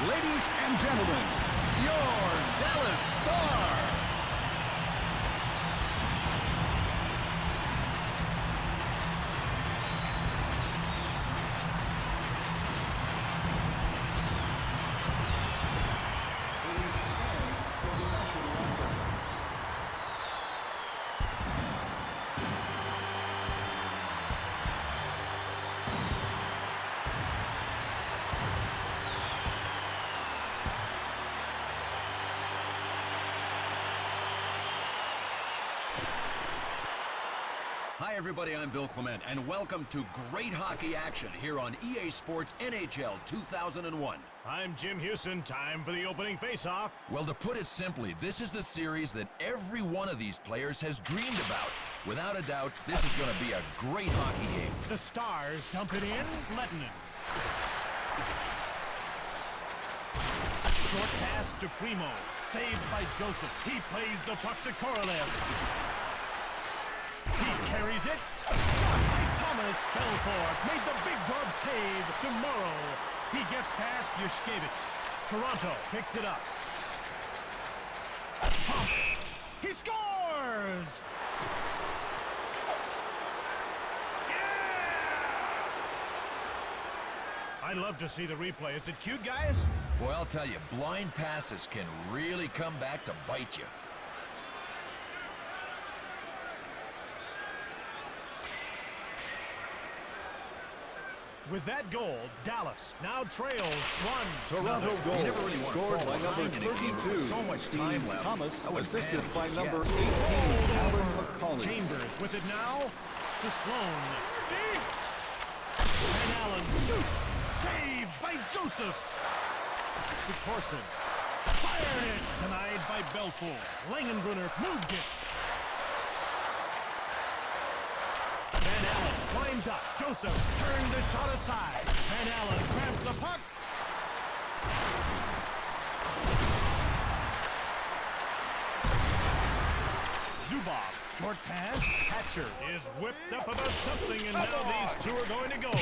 Ladies and gentlemen, your Dallas Stars. Hi everybody, I'm Bill Clement, and welcome to great hockey action here on EA Sports NHL 2001. I'm Jim Houston. Time for the opening faceoff. Well, to put it simply, this is the series that every one of these players has dreamed about. Without a doubt, this is going to be a great hockey game. The Stars dump it in. Lettinen. Short pass to Primo. Saved by Joseph. He plays the puck to Korolev. He carries it. Shot by Thomas. Belfort made the big glove save to Morrow. He gets past Yushkevich. Toronto picks it up. He scores! Yeah! I'd love to see the replay. Is it cute, guys? Boy, I'll tell you, blind passes can really come back to bite you. With that goal, Dallas now trails 1. Toronto goal really scored by number 32, so much time left. Thomas, assisted by managed, number 18, yeah. Alan McCauley. Chambers with it now to Sloan. And Allen shoots. Saved by Joseph. To Corson. Fired it. Denied by Belfort. Langenbrunner moved it. Van Allen climbs up. Joseph turned the shot aside. Van Allen grabs the puck. Zubov, short pass. Hatcher is whipped up about something, and now these two are going to go.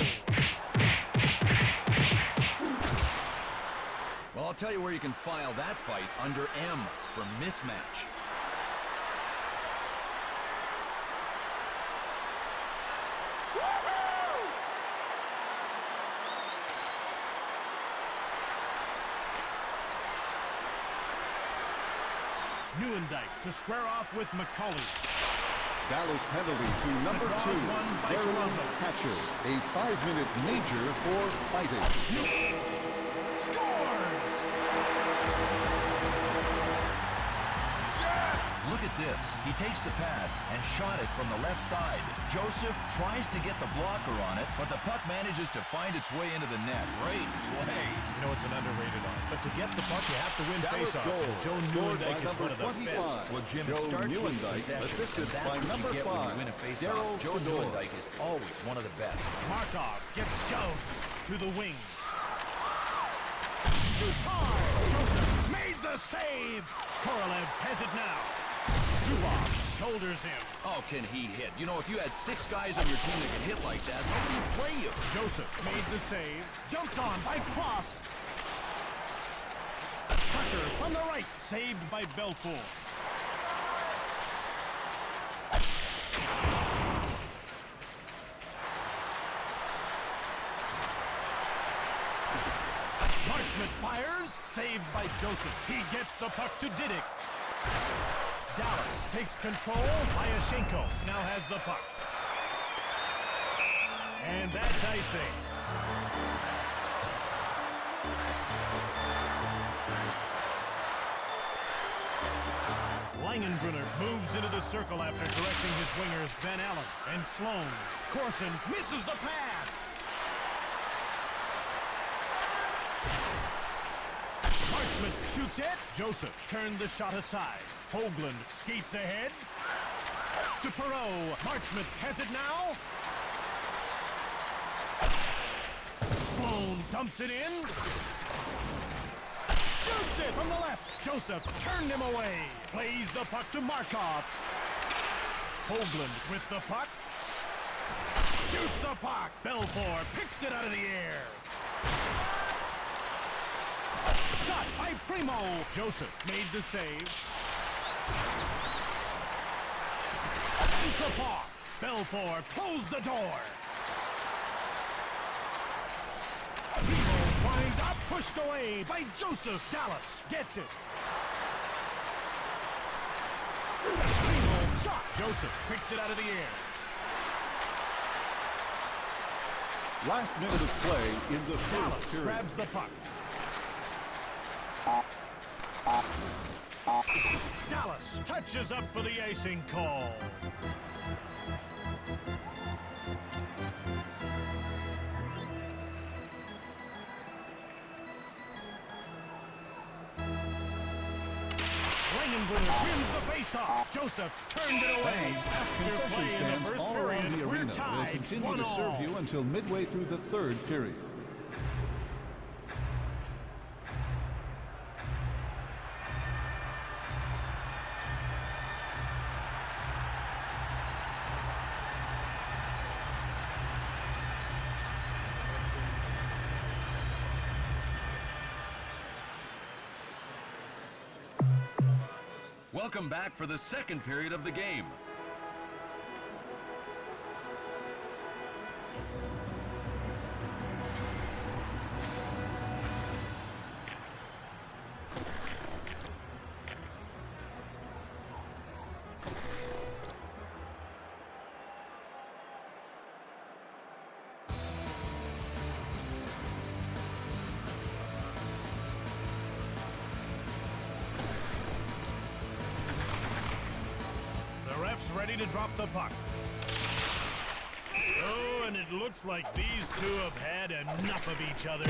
Well, I'll tell you where you can file that fight under M for mismatch. Neuendijk to square off with McCauley. Dallas penalty to number 2, Darren Hatcher. A 5-minute major for fighting. Scores! Look at this. He takes the pass and shot it from the left side. Joseph tries to get the blocker on it, but the puck manages to find its way into the net. Great play. You know it's an underrated art, but to get the puck, you have to win Dallas faceoffs. goal Joe scored by Neuendijk is one number of the 25. best. Well, Jim, Joe it starts with Neuendijk, possession, assisted and that's by what number you get when 5, you win a faceoff. Daryl Joe Sador. Neuendijk is always one of the best. Markov gets shoved to the wing. Shoots hard. Joseph made the save. Korolev has it now. Zubov shoulders him. Oh, can he hit? You know, if you had 6 guys on your team that can hit like that, nobody'd play you. Joseph made the save. Jumped on by Cross. Tucker from the right. Saved by Belfort. Marchment fires. Saved by Joseph. He gets the puck to Didick. Dallas takes control. Lyashenko now has the puck. And that's icing. Langenbrunner moves into the circle after directing his wingers Van Allen and Sloan. Corson misses the pass. Marchment shoots it. Joseph turned the shot aside. Hoagland skates ahead to Perreault. Marchment has it now. Sloan dumps it in. Shoots it from the left. Joseph turned him away. Plays the puck to Markov. Hoagland with the puck. Shoots the puck. Belfort picked it out of the air. shot by Primo. Joseph made the save. Apart. Belfort closed the door. Primo winds up, pushed away by Joseph. Dallas gets it. Primo shot. Joseph picked it out of the air. Last minute of play in the Dallas first period. grabs the puck. Dallas touches up for the icing call. Langenbrunner wins the faceoff. Joseph turned it away. After Concession play in the stands first all around period, the we're arena will tied continue to serve 1-1. you until midway through the third period. Welcome back for the second period of the game. Ready to drop the puck. Oh, and it looks like these two have had enough of each other.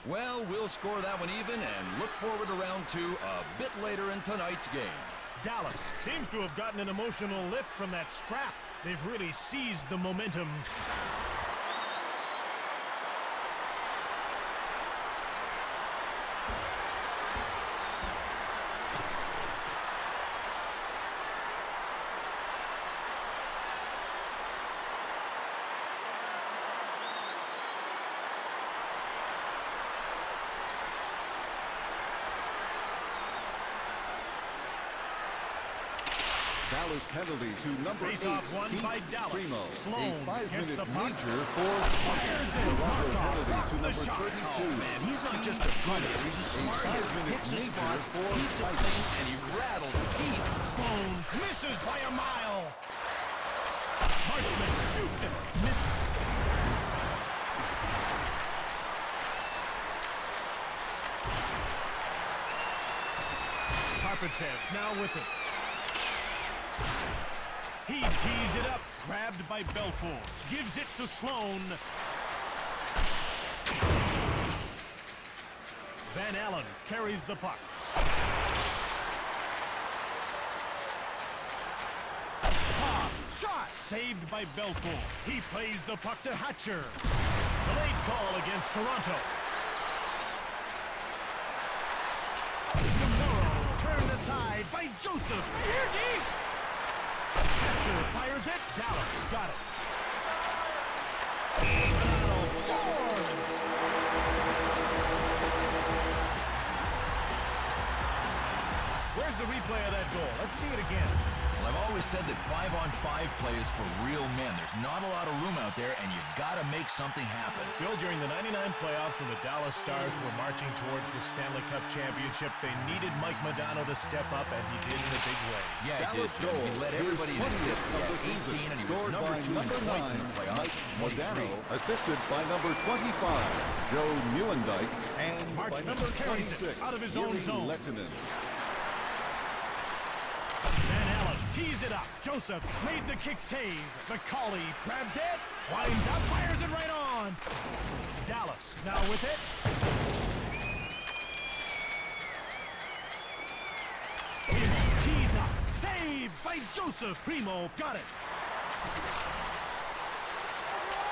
Well, we'll score that one even and look forward to round two a bit later in tonight's game. Dallas seems to have gotten an emotional lift from that scrap. They've really seized the momentum. Dallas penalty to number 8, Face-off won Keith by Dallas. Primo. Sloan A 5-minute gets the puck. major for Fires it. Toronto Markov penalty blocks to the number shot. 32. Oh, man, he's not just a gunner. He's a smart hitter. 5-minute Hits the major spots, for keeps it fighting. clean, and he rattles the team. Sloan misses by a mile. Marchman shoots it. Misses. Karpatsev now with it. He tees it up. Grabbed by Belfort. Gives it to Sloan. Van Allen carries the puck. Toss. Shot. Saved by Belfort. He plays the puck to Hatcher. Delayed call against Toronto. Tomorrow turned aside by Joseph. Here deep. Hatcher fires it. Dallas got it. Donald scores. Where's the replay of that goal? Let's see it again. Well, I've always said that 5-on-5 play is for real men. There's not a lot of room out there, and you've got to make something happen. Bill, during the 99 playoffs when the Dallas Stars were marching towards the Stanley Cup championship, they needed Mike Modano to step up, and he did in a big way. Yeah, Dallas he did. goal. He led His everybody in 20th assists. He of had the season. 18, and he was Scored number by 2 in number points in 9, the playoffs. Mike 23. Modano, assisted by number 25, Joe Muhlendyk, and March by number carries it 26, out of his own Yuri zone. Lehtinen. Van Allen tees it up. Joseph made the kick save. McCauley grabs it, winds up, fires it right on. Dallas now with it. Primo tees up. Saved by Joseph. Primo got it.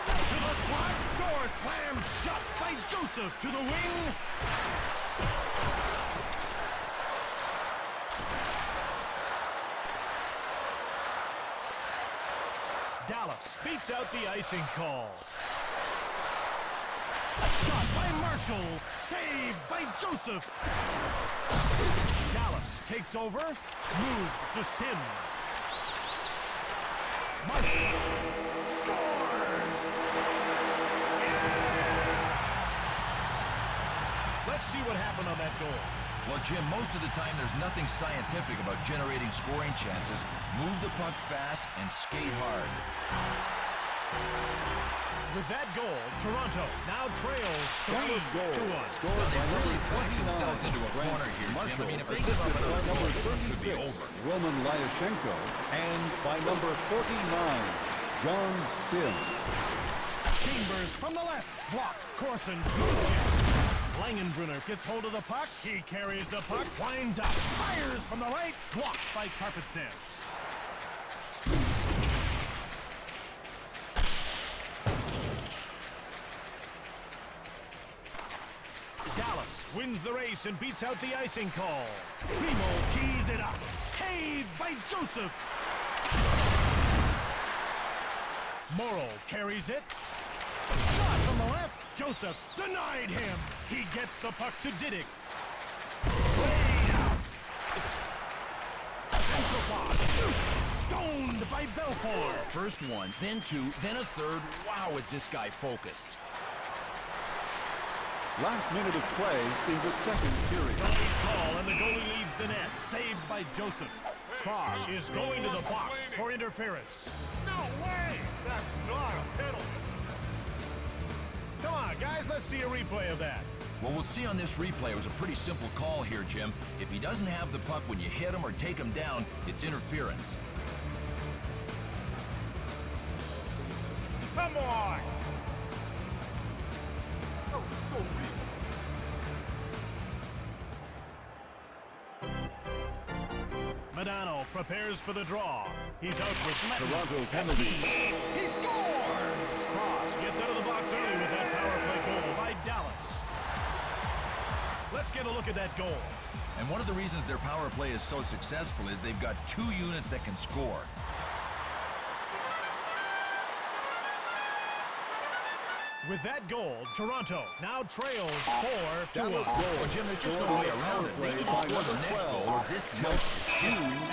To the slot. Door slammed shut by Joseph to the wing. Dallas Dallas beats out the icing call. Shot by Marshall. Saved by Joseph. Dallas takes over. Move to Sim. Marshall scores. Let's see what happened on that goal. Well, Jim, most of the time there's nothing scientific about generating scoring chances. Move the puck fast and skate hard. With that goal, Toronto now trails 3-1. Scored Well, by they number really played 29. themselves into a Grant corner here, Jim. Marshall, I mean, if they assisted give up by another number goal, this one could be 36, over. Roman Lyashenko, and by number 49, John Sim. Chambers from the left. Block. Corson. Langenbrunner gets hold of the puck. He carries the puck. Winds up. Fires from the right. Blocked by Karpatsev. Dallas wins the race and beats out the icing call. Primo tees it up. Saved by Joseph. Morrow carries it. Shot from the left. Joseph denied him. He gets the puck to Didick. Way out. Antropov shoots. Stoned by Belfort. First one, then two, then a third. Wow, is this guy focused. Last minute of play in the second period. Delayed call, and the goalie leaves the net. Saved by Joseph. Cross is going to the box for interference. No way! That's not a penalty. Come on, guys, let's see a replay of that. Well, we'll see on this replay. It was a pretty simple call here, Jim. If he doesn't have the puck when you hit him or take him down, it's interference. Come on! That was so weak. Madano prepares for the draw. He's out with Letton. Toronto penalty. He scores! Cross gets out of the box early with that power play goal by Dallas. Let's get a look at that goal. And one of the reasons their power play is so successful is they've got two units that can score. With that goal, Toronto now trails 4-1. Well, Jim, there's just no way around it. They need to score the next goal or this tilt.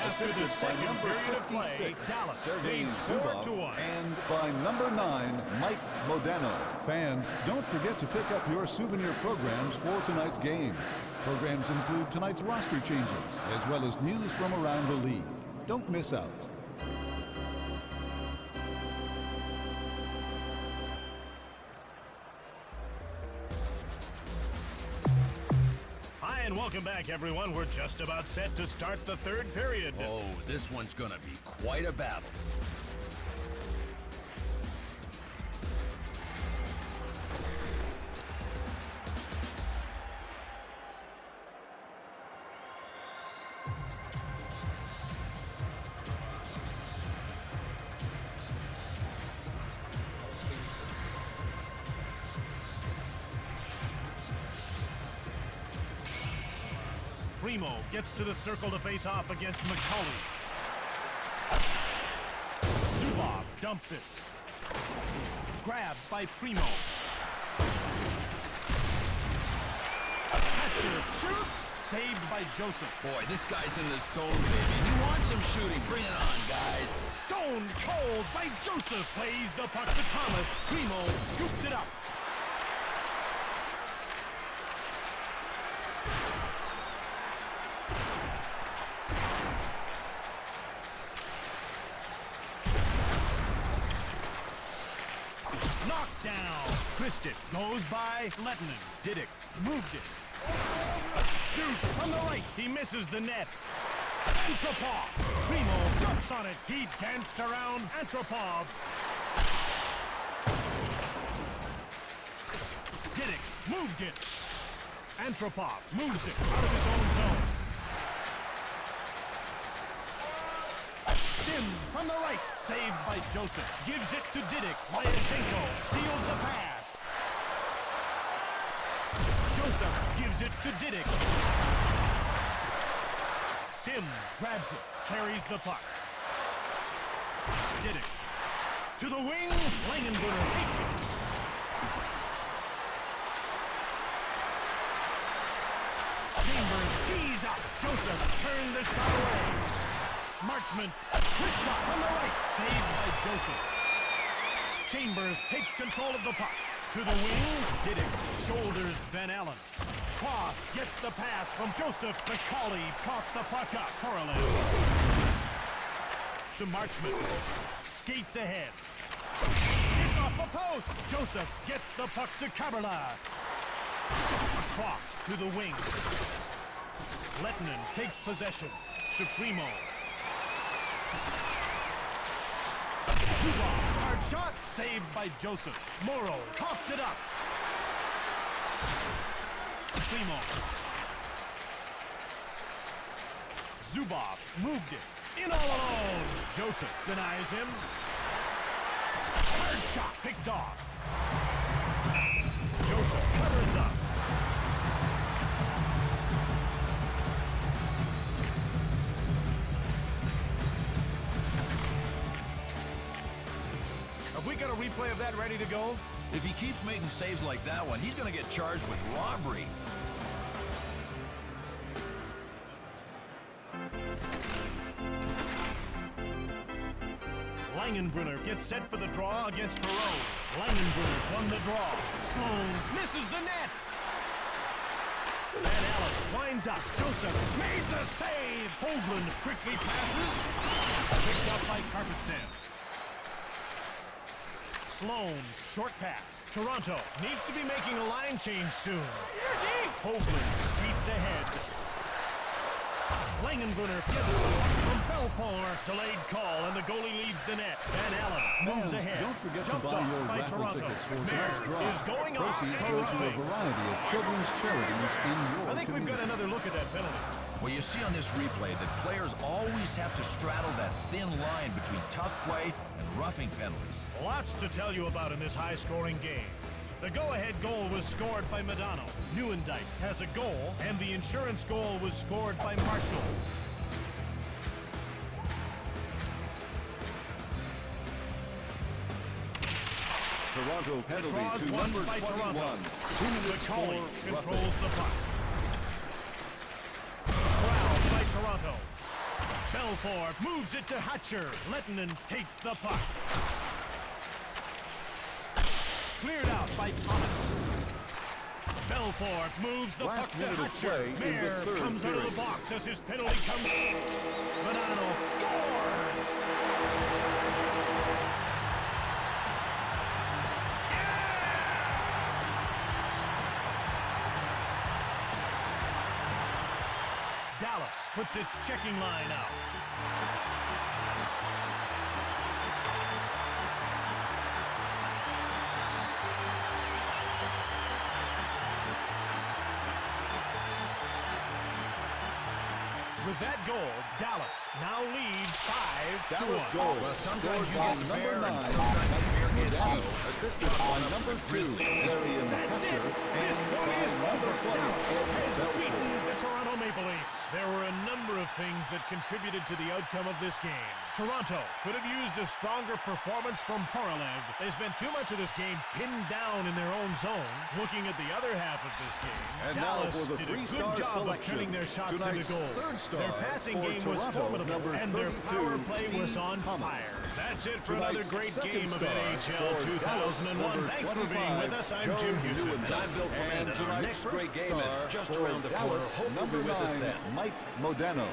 After the Assisted by second number period of play, 56, Dallas Sergei leads Zubov, 4-1. and by number 9, Mike Modano. Fans, don't forget to pick up your souvenir programs for tonight's game. Programs include tonight's roster changes, as well as news from around the league. Don't miss out. Hi, and welcome back, everyone. We're just about set to start the third period. Oh, this one's gonna be quite a battle. Primo gets to the circle to face off against McCauley. Zubov dumps it. Grabbed by Primo. Hatcher shoots. Saved by Joseph. Boy, this guy's in the zone, baby. He wants some shooting. Bring it on, guys. Stoned cold by Joseph. Plays the puck to Thomas. Primo scooped it up. Knocked down. Kristich goes by Lettinen. Didick moved it. Shoots from the right. He misses the net. Antropov. Primo jumps on it. He danced around Antropov. Didick moved it. Antropov moves it out of his own zone. Sim from the right. Saved by Joseph. Gives it to Didick. Lyashenko steals the pass. Joseph gives it to Didick. Sim grabs it. Carries the puck. Didick to the wing. Langenbrunner takes it. Chambers tees up. Joseph turned the shot away. Marchment, his shot on the right. Saved by Joseph. Chambers takes control of the puck. To the wing, Didick shoulders Van Allen. Cross gets the pass from Joseph. McCauley caught the puck up. Korolev. To Marchment. Skates ahead. It's off the post. Joseph gets the puck to Kaberla. Across to the wing. Lettinen takes possession to Primo. Zubov, hard shot, saved by Joseph. Morrow coughs it up. Primo. Zubov moved it. In all alone. Joseph denies him. Hard shot picked off. Joseph covers up. Have we got a replay of that ready to go? If he keeps making saves like that one, he's going to get charged with robbery. Langenbrunner gets set for the draw against Perot. Langenbrunner won the draw. Sloan misses the net. Van Allen winds up. Joseph made the save. Hoagland quickly passes. Picked up by Carpetsan. Sloan, short pass. Toronto needs to be making a line change soon. Hoagland skates ahead. Langenbrunner gets the puck from Belfour. Delayed call, and the goalie leaves the net. Van Allen moves Fans, ahead. don't forget to Jumped buy off your by raffle Toronto. tickets for tonight's Merritt draw. is going off. Proceeds go to a variety of children's charities in your I think we've got community. another look at that penalty. Well, you see on this replay that players always have to straddle that thin line between tough play and roughing penalties. Lots to tell you about in this high-scoring game. The go-ahead goal was scored by Madano. Nieuwendyk has a goal, and the insurance goal was scored by Marshall. Toronto penalty Draws to one number by 21. Toronto. 2 minutes McCauley for controls roughing. the puck. Corralled by Toronto. Belfort moves it to Hatcher. Lettinen takes the puck. Cleared out by Thomas. Belfort moves the Last puck to minute of Hatcher. play in the Mayer third comes out of the period. box as his penalty comes. Madano scores! Dallas puts its checking line out. With that goal, Dallas now leads 5-1. Dallas goal, Well, sometimes scored you by get number fair 9, and sometimes fear gets Modano, you. assisted by number 2, Darian That's it. Hatcher, This and one by is number over. 20, Dallas has Belfort. beaten the Toronto Maple Leafs. There were a number of things that contributed to the outcome of this game. Toronto could have used a stronger performance from Korolev. They spent too much of this game pinned down in their own zone. Looking at the other half of this game, And now Dallas for the did a three-star good job of selection. turning their shots into Tonight's goal. third star Their passing for game was Toronto, formidable, number and their 32, power play was Steve on Thomas. fire. That's it for Tonight's another great second game of star NHL for 2001. Dallas, Thanks for number being with us. 25, I'm Jim Joe Houston. Nieuwendyk. And I'm Bill Clement, And and our tonight's next great first game is star just for around the corner. Dallas, Hope you'll number be with us 9, then. Mike Modano.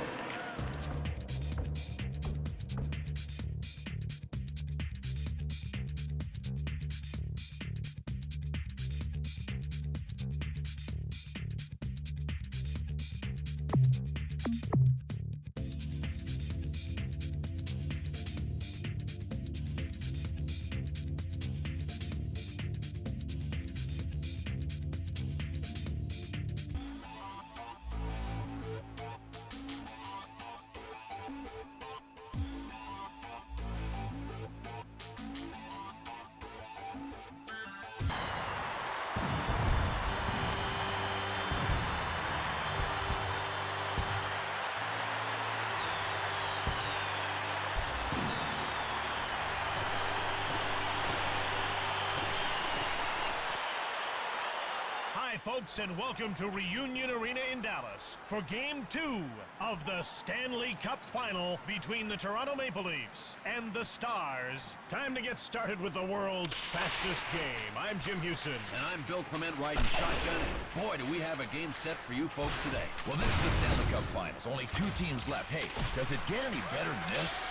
folks, and welcome to Reunion Arena in Dallas for Game 2 of the Stanley Cup Final between the Toronto Maple Leafs and the Stars. Time to get started with the world's fastest game. I'm Jim Houston. And I'm Bill Clement riding shotgun. Boy, do we have a game set for you folks today. Well, this is the Stanley Cup Finals. Only 2 teams left. Hey, does it get any better than this?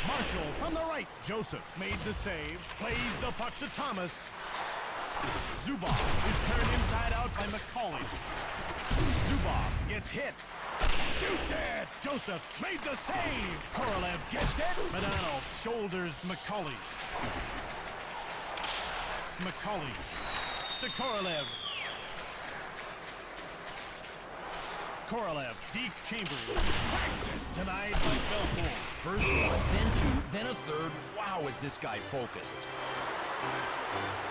Marshall from the right. Joseph made the save. Plays the puck to Thomas. Zubov is turned inside out by McCauley. Zubov gets hit. Shoots it! Joseph made the save! Korolev gets it! Medano shoulders McCauley. McCauley to Korolev. Korolev, deep chambers, cracks it, denied by Belfour. First one, then 2, then a third. Wow, is this guy focused.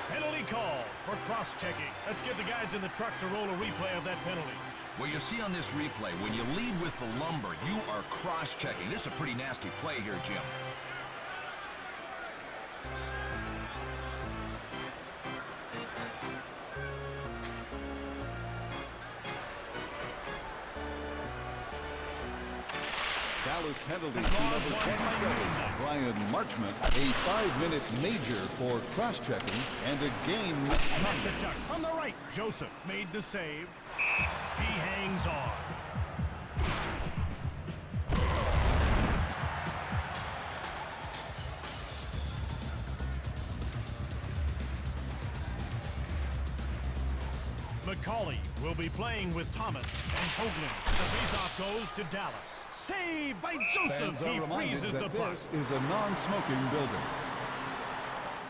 Penalty call for cross-checking. Let's get the guys in the truck to roll a replay of that penalty. Well, you see on this replay, when you lead with the lumber, you are cross-checking. This is a pretty nasty play here, Jim. Dallas penalty to number 27, Brian Marchment. A 5-minute major for cross-checking and a game. Chuck from the right. Joseph made the save. He hangs on. McCauley will be playing with Thomas and Hoagland. The faceoff goes to Dallas. Saved by Joseph. Fans are He reminded freezes that the puck. this is a non-smoking building.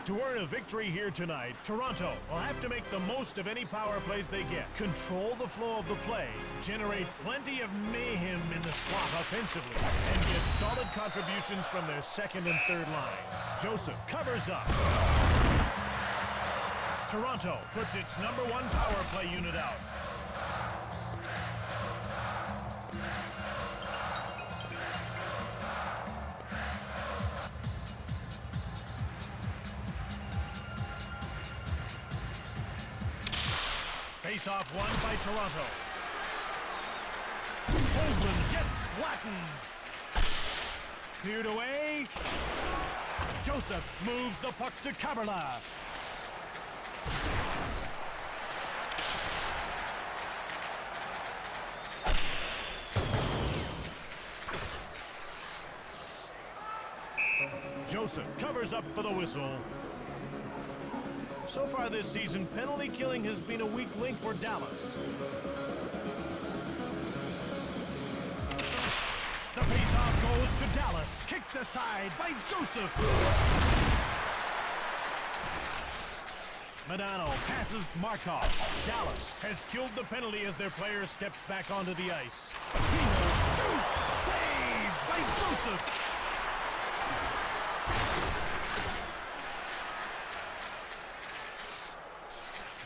To earn a victory here tonight, Toronto will have to make the most of any power plays they get, control the flow of the play, generate plenty of mayhem in the slot offensively, and get solid contributions from their second and third lines. Joseph covers up. Toronto puts its #1 power play unit out. Face-off won by Toronto. Hoagland gets flattened. Cleared away. Joseph moves the puck to Kaberla. Joseph covers up for the whistle. So far this season, penalty killing has been a weak link for Dallas. The faceoff goes to Dallas. Kicked aside by Joseph. Medano passes Markov. Dallas has killed the penalty as their player steps back onto the ice. Primo shoots. Saved by Joseph.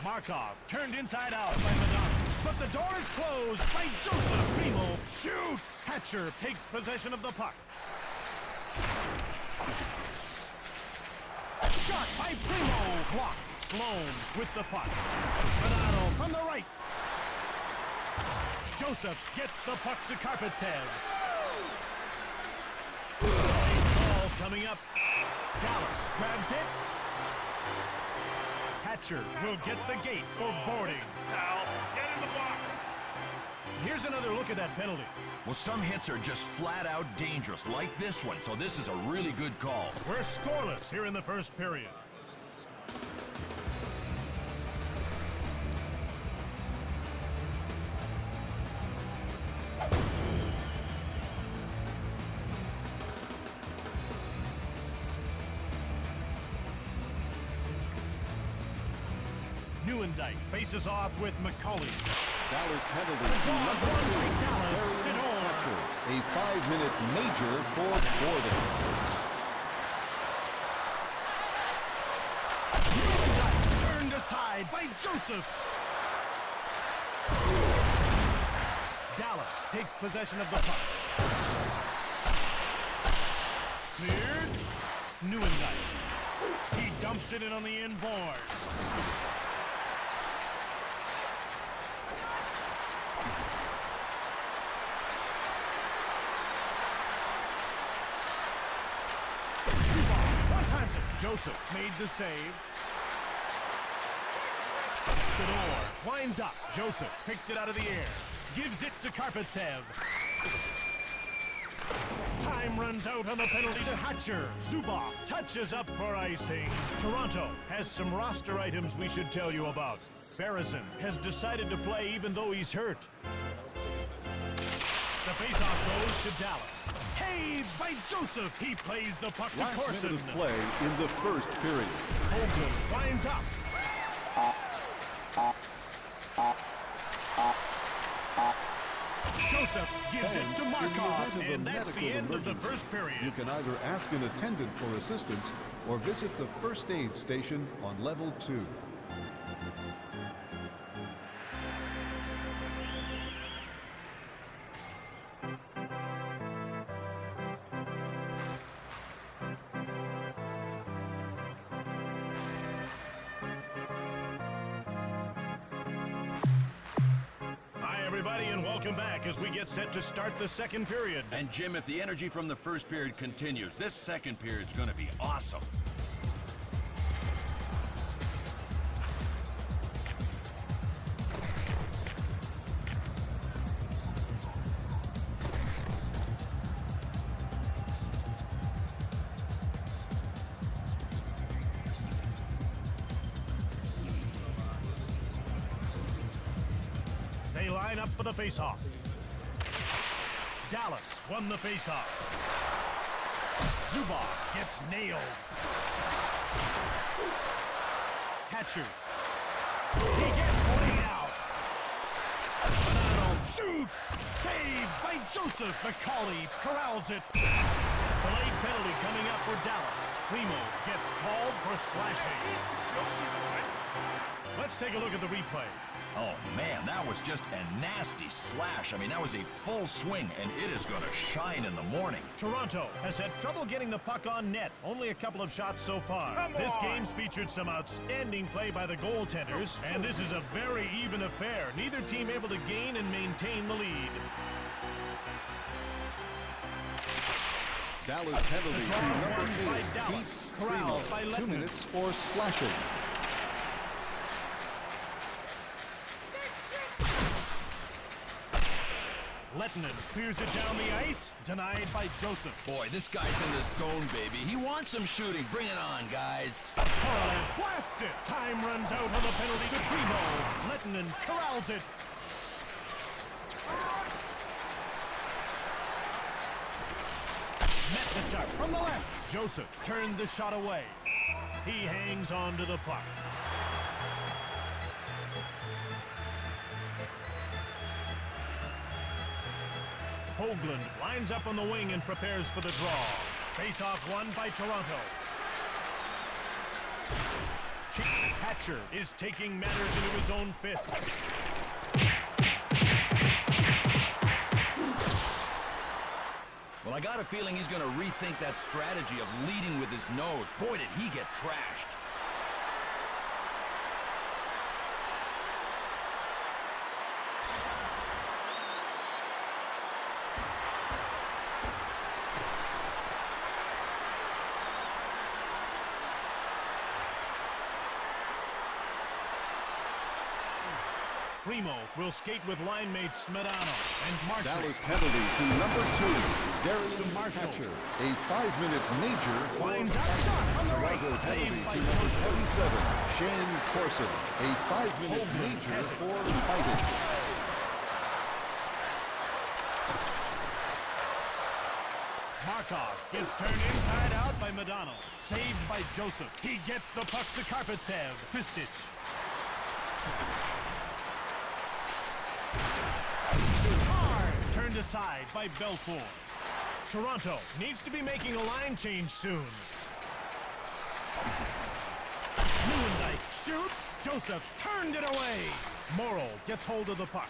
Markov turned inside out by Madonna, but the door is closed by Joseph. Primo shoots. Hatcher takes possession of the puck. Shot by Primo. Blocked. Sloan with the puck. Madonna from the right. Joseph gets the puck to Carpet's head. Ball coming up. Dallas grabs it. Hatcher will get the gate for boarding. Now, get in the box. Here's another look at that penalty. Well, some hits are just flat out dangerous, like this one, so this is a really good call. We're scoreless here in the first period. Newendike faces off with McCauley. Dallas penalty to number 2, Dallas, Sidor. Hatcher. A 5-minute major for boarding. Newendike turned aside by Joseph. Dallas takes possession of the puck. Cleared. Newendike. He dumps Puts it in on the inboard. One-times it. Joseph made the save. Sidor winds up. Joseph picked it out of the air. Gives it to Karpatsev. Time runs out on the penalty to Hatcher. Zubov touches up for icing. Toronto has some roster items we should tell you about. Barrison has decided to play even though he's hurt. The faceoff goes to Dallas. Saved by Joseph. He plays the puck to Last Corson. minute of play in the first period. Holden winds up. Joseph gives it to Markov, and that's the end of the first period. You can either ask an attendant for assistance or visit the first aid station on level 2. And welcome back as we get set to start the second period. And Jim, if the energy from the first period continues, this second period is going to be awesome. They line up for the faceoff. Dallas won the faceoff. Zubov gets nailed. Hatcher. He gets laid out. Bonanno shoots. Saved by Joseph. McCauley corrals it. Delayed penalty coming up for Dallas. Primo gets called for slashing. Let's take a look at the replay. Oh, man, that was just a nasty slash. I mean, that was a full swing, and it is going to shine in the morning. Toronto has had trouble getting the puck on net. Only a couple of shots so far. This game's featured some outstanding play by the goaltenders, and this is a very even affair. Neither team able to gain and maintain the lead. Dallas penalty to number 8, Keith Primo, 2 minutes for slashing. Lettinen clears it down the ice, denied by Joseph. Boy, this guy's in the zone, baby. He wants some shooting. Bring it on, guys. Korolev blasts it. Time runs out on the penalty to Primo. Lettinen corrals it. Metnichuk from the left. Joseph turned the shot away. He hangs on to the puck. Hoagland lines up on the wing and prepares for the draw. Face-off won by Toronto. Hatcher is taking matters into his own fists. Well, I got a feeling he's going to rethink that strategy of leading with his nose. Boy, did he get trashed. Primo will skate with line mates Medano and Marshall. Dallas penalty to number 2, Darian To Marshall. Hatcher. A 5-minute major for Lines up shot on the right. Toronto penalty Saved by to number Joseph. 27, Shane Corson. A 5-minute Hoagland major has it. for fighting. Markov gets turned inside out by Medano. Saved by Joseph. He gets the puck to Karpatsev. Kristich. Shoots hard. Turned aside by Belfour. Toronto needs to be making a line change soon. Neuendijk shoots. Joseph turned it away. Morrow gets hold of the puck.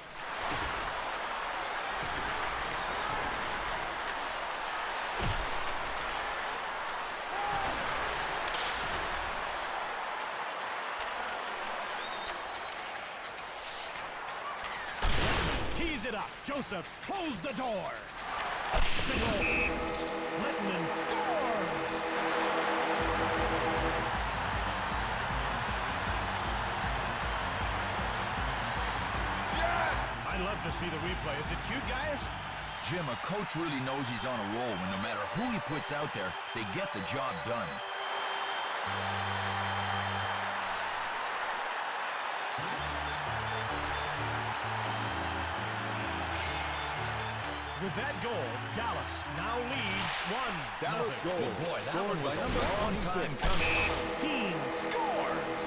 it up. Joseph, close the door. Single. Lettinen scores. I'd love to see the replay. Is it cute, guys? Jim, a coach really knows he's on a roll when no matter who he puts out there, they get the job done. With that goal, Dallas now leads 1-0. Dallas goal. Good boy, that Scored one was by a number long 26. time coming. Keane scores.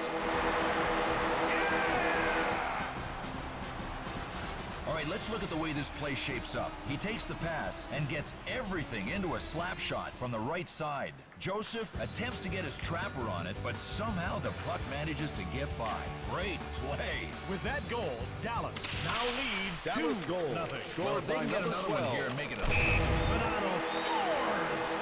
All right, let's look at the way this play shapes up. He takes the pass and gets everything into a slap shot from the right side. Joseph attempts to get his trapper on it, but somehow the puck manages to get by. Great play. With that goal, Dallas now leads Dallas 2-0. goal. Well, Scored if they by can get number another 12. one here and make it a... Bonanno scores.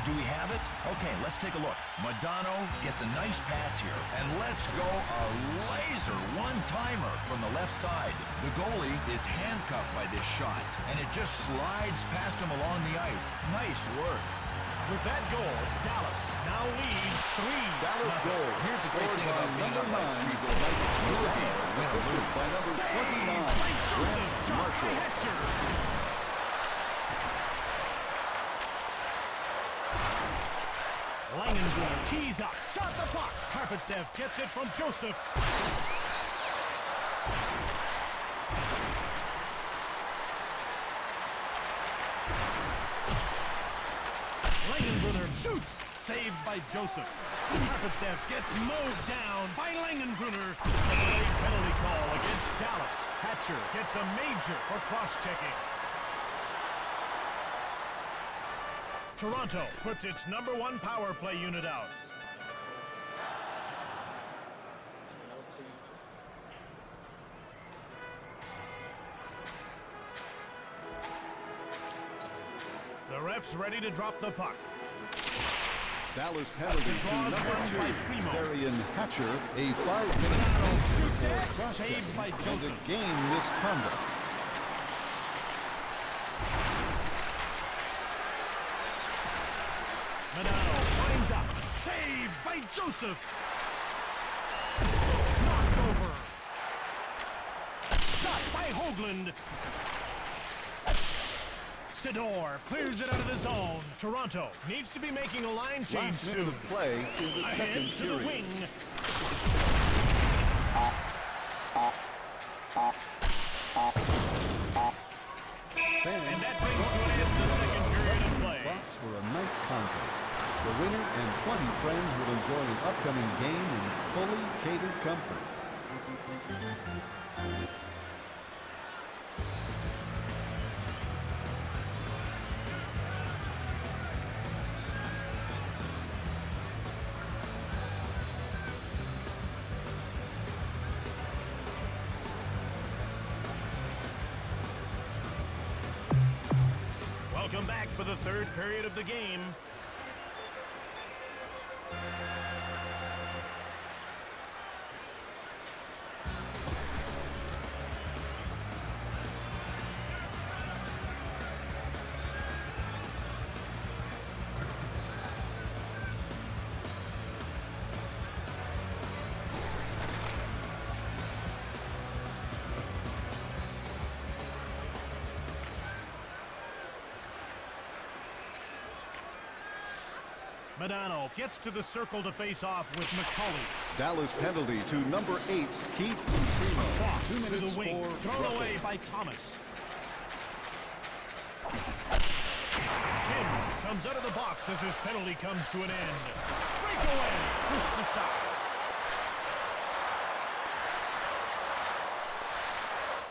Do we have it? Okay, let's take a look. Modano gets a nice pass here. And let's go a laser one-timer from the left side. The goalie is handcuffed by this shot, and it just slides past him along the ice. Nice work. With that goal, Dallas now leads 3-0. Dallas goal. Here's the great Scored thing by about being number up by 9. 3 goals. It's your game. Win or Assisted lose. by number 29. By Joseph, Grant shot by Marshall. Hatcher. Langenbrunner tees up, shot the puck. Karpatsev gets it from Joseph. Langenbrunner shoots, saved by Joseph. Karpatsev gets mowed down by Langenbrunner. A delayed penalty call against Dallas. Hatcher gets a major for cross-checking. Toronto puts its number 1 power play unit out. The ref's ready to drop the puck. Dallas penalty to Draws number one by 2. Primo. Darian Hatcher, a 5-minute Bonanno penalty shoots for it, cross-checking saved by and Joseph. a game misconduct. Bonanno finds up, saved by Joseph. Knocked over. Shot by Hoagland. Sidor clears it out of the zone. Toronto needs to be making a line change Last minute soon. of play in the second Ahead to the period. wing. And that brings to an end the second period of play. Box for a night contest. The winner and 20 friends will enjoy an upcoming game in fully catered comfort. Welcome back for the third period of the game. Bonanno gets to the circle to face off with McCauley. Dallas penalty to number 8, Keith Primo. Cross 2 to minutes the wing, for thrown roughing. away by Thomas. Sim comes out of the box as his penalty comes to an end. Breakaway, pushed aside.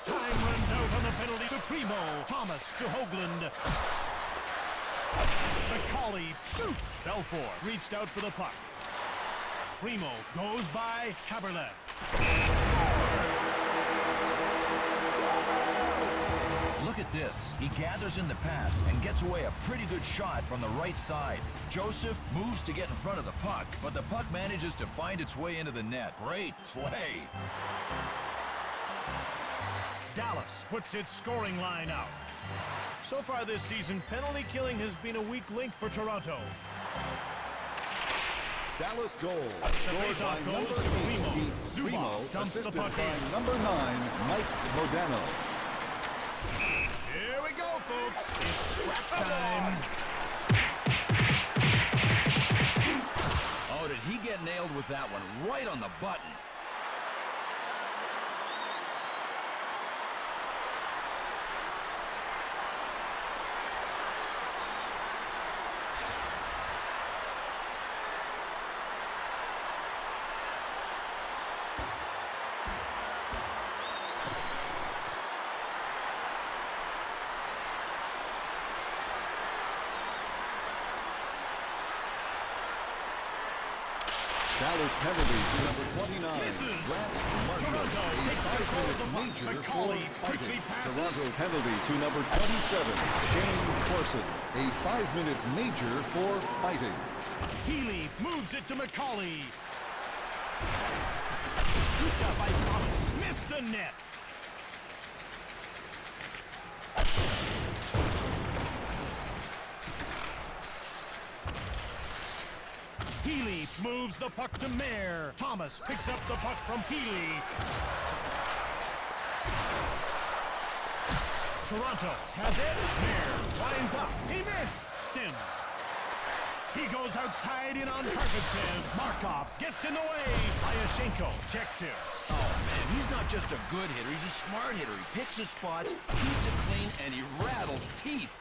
Time runs out on the penalty to Primo. Thomas to Hoagland. McCauley shoots. Belfort reached out for the puck. Primo goes by Caberlet. Look at at this. He gathers in the pass and gets away a pretty good shot from the right side. Joseph moves to get in front of the puck, but the puck manages to find its way into the net. Great play. Dallas puts its scoring line out. So far this season, penalty killing has been a weak link for Toronto. Dallas goal. The Scored faceoff by goes number to 8, Primo. Keith Zubov Primo, dumps the assisted puck by in. number 9, Mike Modano. Here we go, folks. It's scrap time. Oh, did he get nailed with that one? Right on the button. Dallas penalty to number 29, Misses. Grant Marshall. Toronto A takes control of the 5-minute puck. major for McCauley quickly fighting. passes. Toronto penalty to number 27, Shane Corson. A 5-minute major for fighting. Healy moves it to McCauley. Scooped up by Thomas. Missed the net. Healy moves the puck to Mayer. Thomas picks up the puck from Healy. Toronto has it. Mayer lines up. He missed. Sim. He goes outside in on Harkinson. Markov gets in the way. Ayashenko checks him. Oh, man, he's not just a good hitter. He's a smart hitter. He picks his spots, keeps it clean, and he rattles teeth.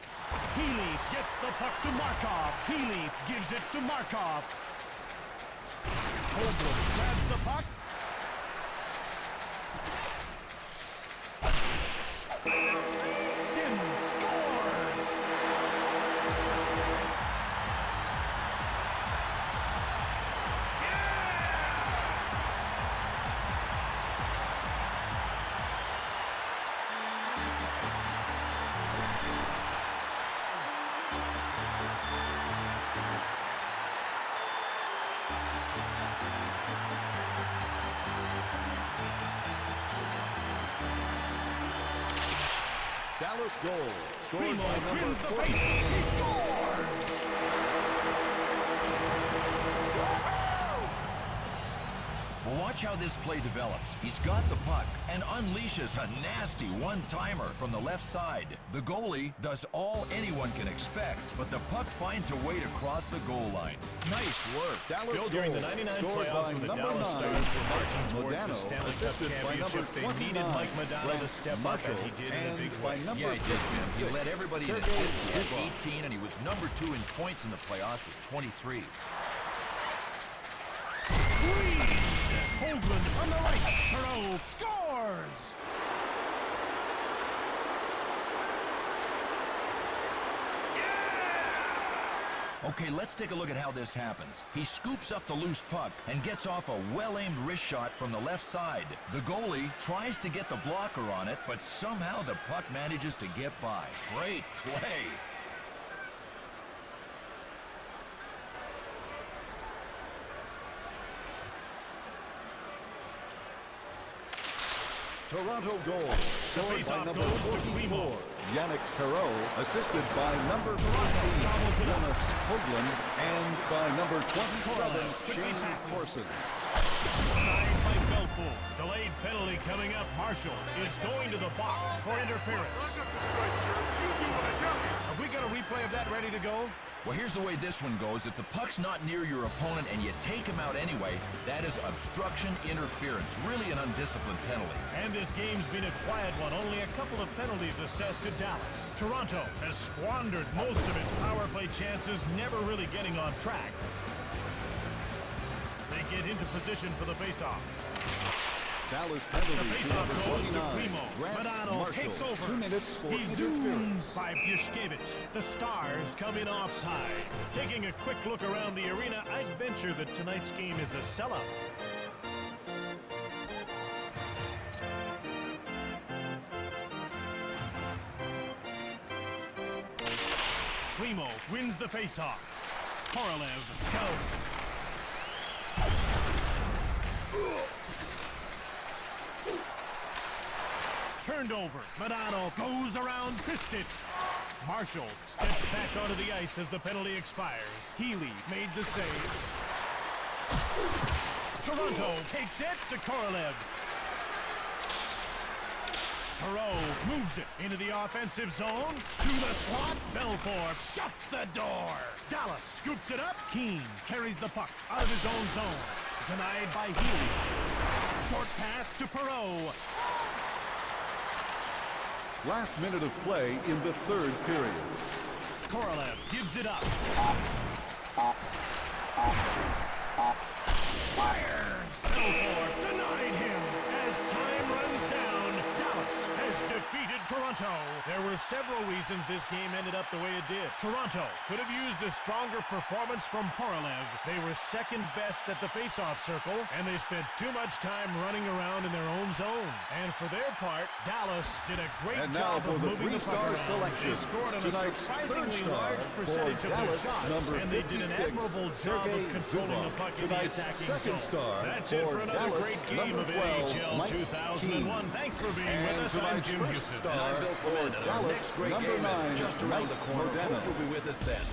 Healy gets the puck to Markov. Healy gives it to Markov. Holbrook grabs the puck. Sim scores. Dallas goal. Scored Primo by number wins the 14. face. He scores. Watch how this play develops. He's got the puck and unleashes a nasty one-timer from the left side. The goalie does all anyone can expect, but the puck finds a way to cross the goal line. Nice work. Dallas Bill, during the goal. 99 Scored playoffs by when the number Dallas 9, Stars were marching towards Modano, the Stanley Cup assisted by number Championship, they needed 29, Mike Modano to Grant step up, Marshall, and he did in a big and by way. number Yeah, he did, Jim. 56, He led everybody in Sergei assists. He had Zubov. 18, and he was number 2 in points in the playoffs with 23. Reed! Hoagland on the right. Perot scores! Okay, let's take a look at how this happens. He scoops up the loose puck and gets off a well-aimed wrist shot from the left side. The goalie tries to get the blocker on it, but somehow the puck manages to get by. Great play. Toronto goal. Scored by faceoff number goes to 44, Primo. Yannick Perreault, assisted by number 14, gobbles it up. Jonas Hoagland, and by number 27, quickly Shane passes. Corson. Denied by Belfool. Delayed penalty coming up. Marshall is going to the box for interference. Have we got a replay of that ready to go? Well, here's the way this one goes. If the puck's not near your opponent and you take him out anyway, that is obstruction interference. Really an undisciplined penalty. And this game's been a quiet one. Only a couple of penalties assessed to Dallas. Toronto has squandered most of its power play chances, never really getting on track. They get into position for the faceoff. Dallas penalty The to faceoff number goes to 29, Primo. Grant Modano Marshall. takes over. 2 minutes for He interference. zooms by Yushkevich. The Stars come in offside. Taking a quick look around the arena, I'd venture that tonight's game is a sellout. wins the faceoff. Korolev shoves. Turned over. Modano goes around Kristich. Marshall steps back onto the ice as the penalty expires. Healy made the save. Toronto takes it to Korolev. Perreault moves it into the offensive zone. To the slot. Belfort shuts the door. Dallas scoops it up. Keane carries the puck out of his own zone. Denied by Healy. Short pass to Perreault. Last minute of play in the third period. Korolev gives it up. Fires! Belfort denied him. As time runs down, Dallas has defeated Toronto. There were several reasons this game ended up the way it did. Toronto could have used a stronger performance from Korolev. They were second best at the faceoff circle, and they spent too much time running around in their own zone. And for their part, Dallas did a great job of moving the puck around. Selection. They scored on a Tonight's surprisingly third large star percentage for of their Dallas, shots, number and they did an 56, admirable job Sergei of controlling the Zubov. puck in the Tonight's attacking second zone. star That's it for for another Dallas, great game number of 12, NHL Mike 2001. Keane. Thanks for being with And us. I'm tonight's Jim first Houston. star And I'm Bill for Clement, and our Dallas, next great number game 9, is just around the Mike corner. Modano. Hope you'll be with us then.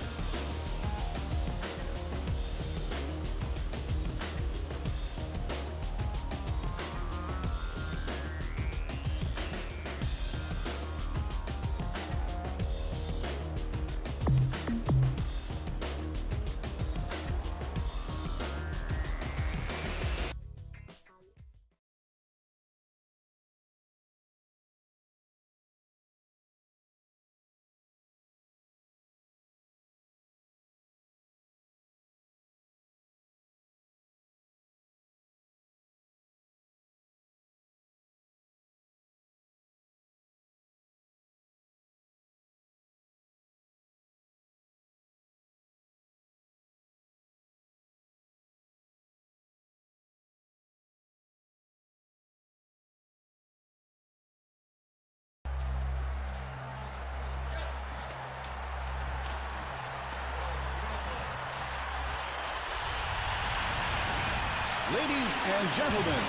Ladies and gentlemen,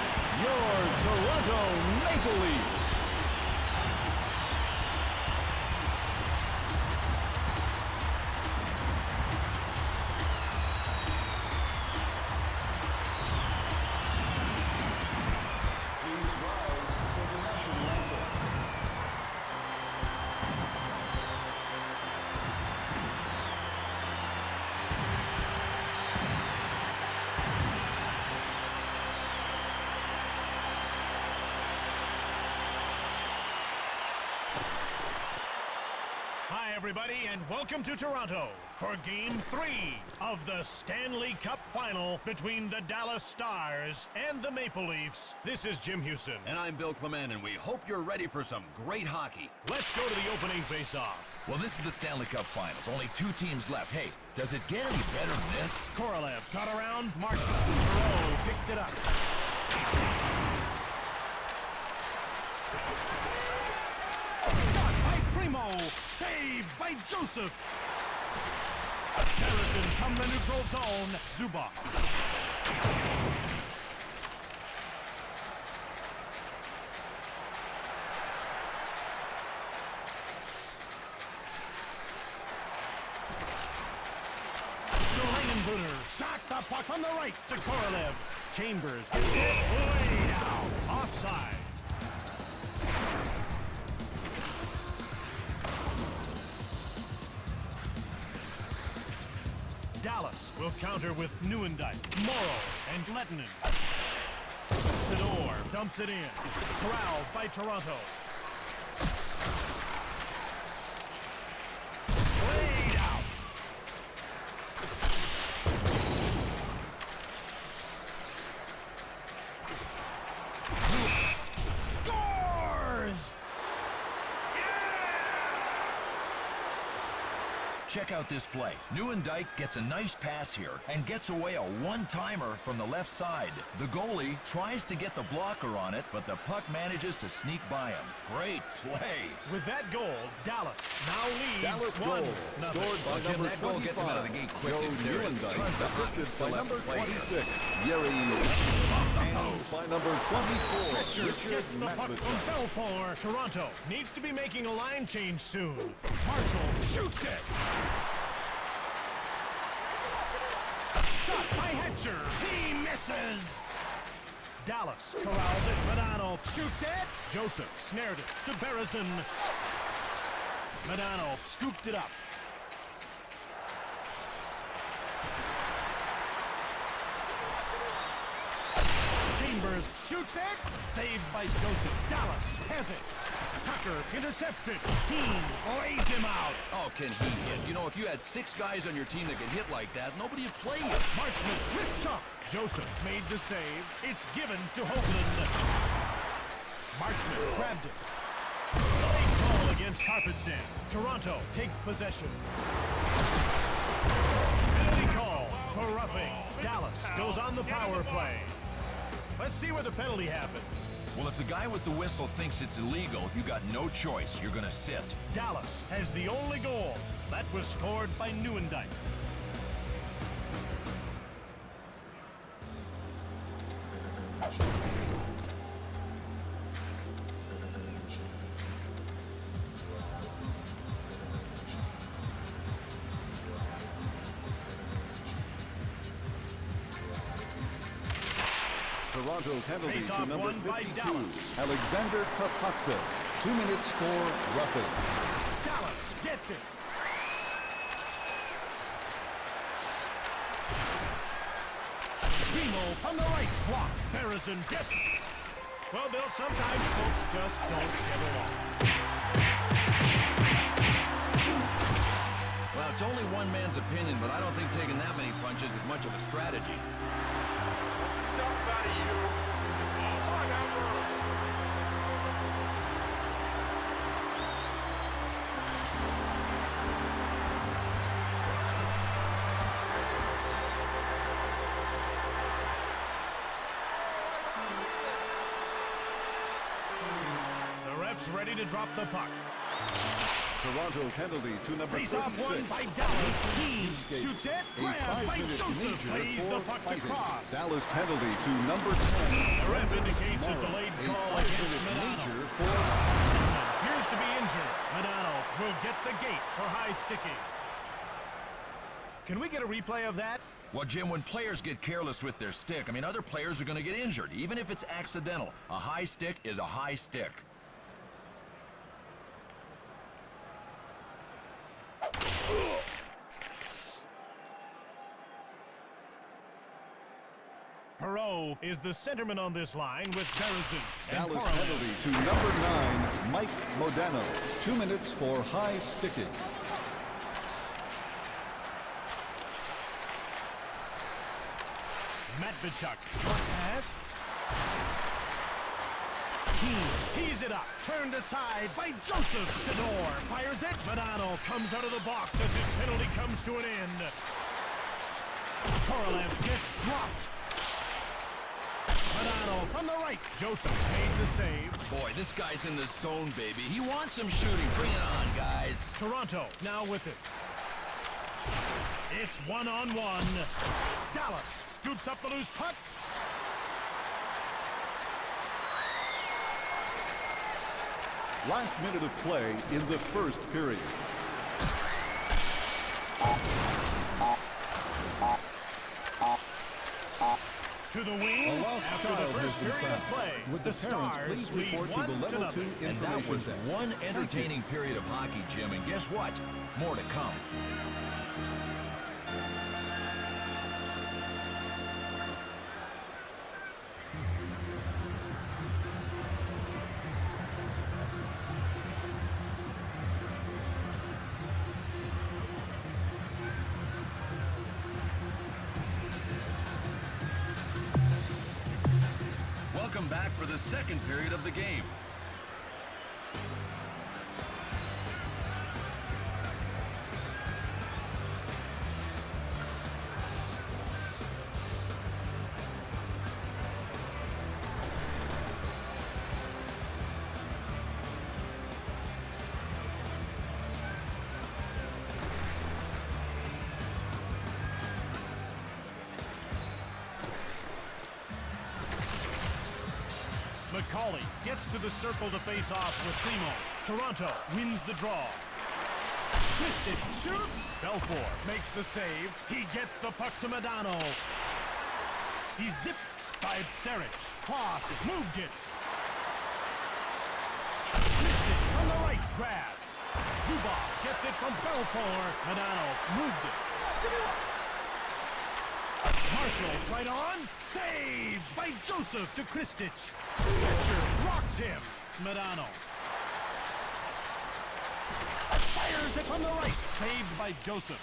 your Toronto Maple Leafs. Please rise for the national anthem. Hi, everybody, and welcome to Toronto for Game 3 of the Stanley Cup Final between the Dallas Stars and the Maple Leafs. This is Jim Houston. And I'm Bill Clement, and we hope you're ready for some great hockey. Let's go to the opening faceoff. Well, this is the Stanley Cup Finals. Only 2 teams left. Hey, does it get any better than this? Korolev got around Marshall. Perreault picked it up. Shot by Primo. Saved by Joseph. Harrison from the neutral zone. Zubov. Shot the puck on the right to Korolev. Chambers gets it way down. Offside. Dallas will counter with Nieuwendyk, Morrow, and Lettinen. Sidor dumps it in. Corralled by Toronto. Laid out. Scores! Check out this play. Nieuwendyk gets a nice pass here and gets away a one-timer from the left side. The goalie tries to get the blocker on it, but the puck manages to sneak by him. Great play. With that goal, Dallas now leads Dallas 1-0. goal, scored by Jim, number that goal gets him out of the 25, gate quick. Joe There is Nieuwendyk, tons of hockey assisted still by left number to play here. 26, Yeri, and by number 24, Richard gets the puck from Matvichuk. Belfour. Toronto needs to be making a line change soon. Marshall shoots it. Shot by Hatcher. He misses. Dallas corrals it. Modano shoots it. Joseph snared it to Berezin. Modano scooped it up. Chambers shoots it. Saved by Joseph. Dallas has it. Tucker intercepts it. Keane lays him out. Oh, can he hit? You know, if you had 6 guys on your team that could hit like that, nobody would play you. Marchment with shot. Joseph made the save. It's given to Hoagland. Marchment grabbed it. Late call against Harpetson. Toronto takes possession. Penalty call for roughing. Dallas goes on the power play. Let's see where the penalty happened. Well, if the guy with the whistle thinks it's illegal, you got no choice. You're going to sit. Dallas has the only goal. That was scored by Nieuwendyk. Toronto penalty Face-off to number won by 52, Dallas. Alexander Kapatsa. 2 minutes for roughing. Dallas gets it. Primo from the right block. Berezin gets it. Well, Bill, sometimes folks just don't get along. Well, it's only one man's opinion, but I don't think taking that many punches is much of a strategy. That's enough out of you. Whatever. The ref's ready to drop the puck. Toronto penalty to number Face-off 36. won by Dallas. He Escape. shoots it. A Grabbed by 5-minute Joseph. major Plays the for puck to fighting. cross. Dallas penalty to number 10. The ref indicates a Morrow. delayed A call against 5-minute Modano. major for Appears to be injured. Modano will get the gate for high sticking. Can we get a replay of that? Well, Jim, when players get careless with their stick, I mean, other players are going to get injured, even if it's accidental. A high stick is a high stick. Perot is the centerman on this line with Berezin. And Dallas Korolev. penalty to number 9, Mike Modano. 2 minutes for high sticking. Matvichuk, short pass. Keane tees it up, turned aside by Joseph. Sidor fires it. Modano comes out of the box as his penalty comes to an end. Korolev gets dropped. Modano from the right. Joseph made the save. Boy, this guy's in the zone, baby. He wants some shooting. Bring it on, guys. Toronto now with it. It's one-on-one. Dallas scoops up the loose puck. Last minute of play in the first period. To the wing. A lost After child the has first been period of found. play, Would the the parents Stars please lead report to the 1-0. level 2 And that information was desk. one entertaining period of hockey, Jim. And guess what? More to come. Welcome back for the second period of the game. McCauley gets to the circle to face off with Primo. Toronto wins the draw. Kristich shoots. Belfour makes the save. He gets the puck to Modano. He zips by Serich. Cross moved it. Kristich from the right grab. Zubov gets it from Belfour. Modano moved it. Marshall right on. Saved by Joseph to Kristich. Fletcher rocks him. Modano fires it from the right. Saved by Joseph.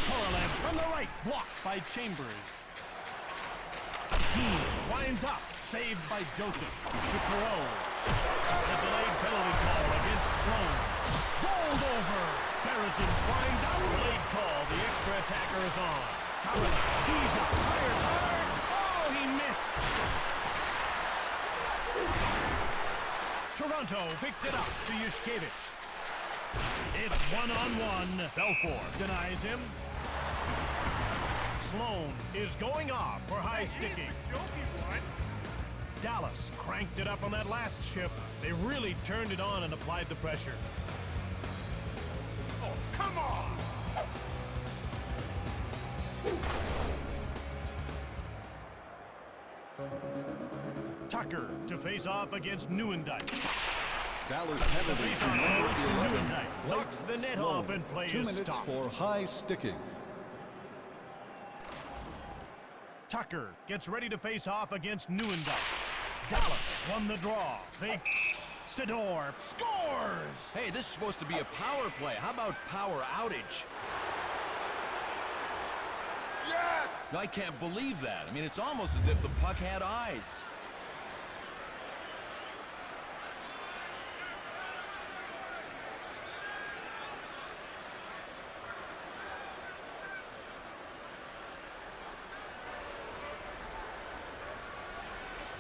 Korolev from the right. Blocked by Chambers. He winds up. Saved by Joseph. To Perreault. A delayed penalty call against Sloan. Rolled over. Harrison winds up. Delayed call. The extra attacker is on. Korolev tees up. Fires hard. Oh, he missed. Toronto picked it up to Yushkevich. It's one-on-one. Belfour denies him. Sloan is going off for high sticking. Dallas cranked it up on that last shift. They really turned it on and applied the pressure. Oh, come on! Tucker to face off against Nieuwendyk. Dallas penalty Face to off number goes to 11. Nieuwendyk. Knocks the net Sloan. off and play 2 is minutes stopped. for high sticking. Tucker gets ready to face off against Nieuwendyk. Dallas won the draw. Sidor scores! Hey, this is supposed to be a power play. How about power outage? Yes! I can't believe that. I mean, it's almost as if the puck had eyes.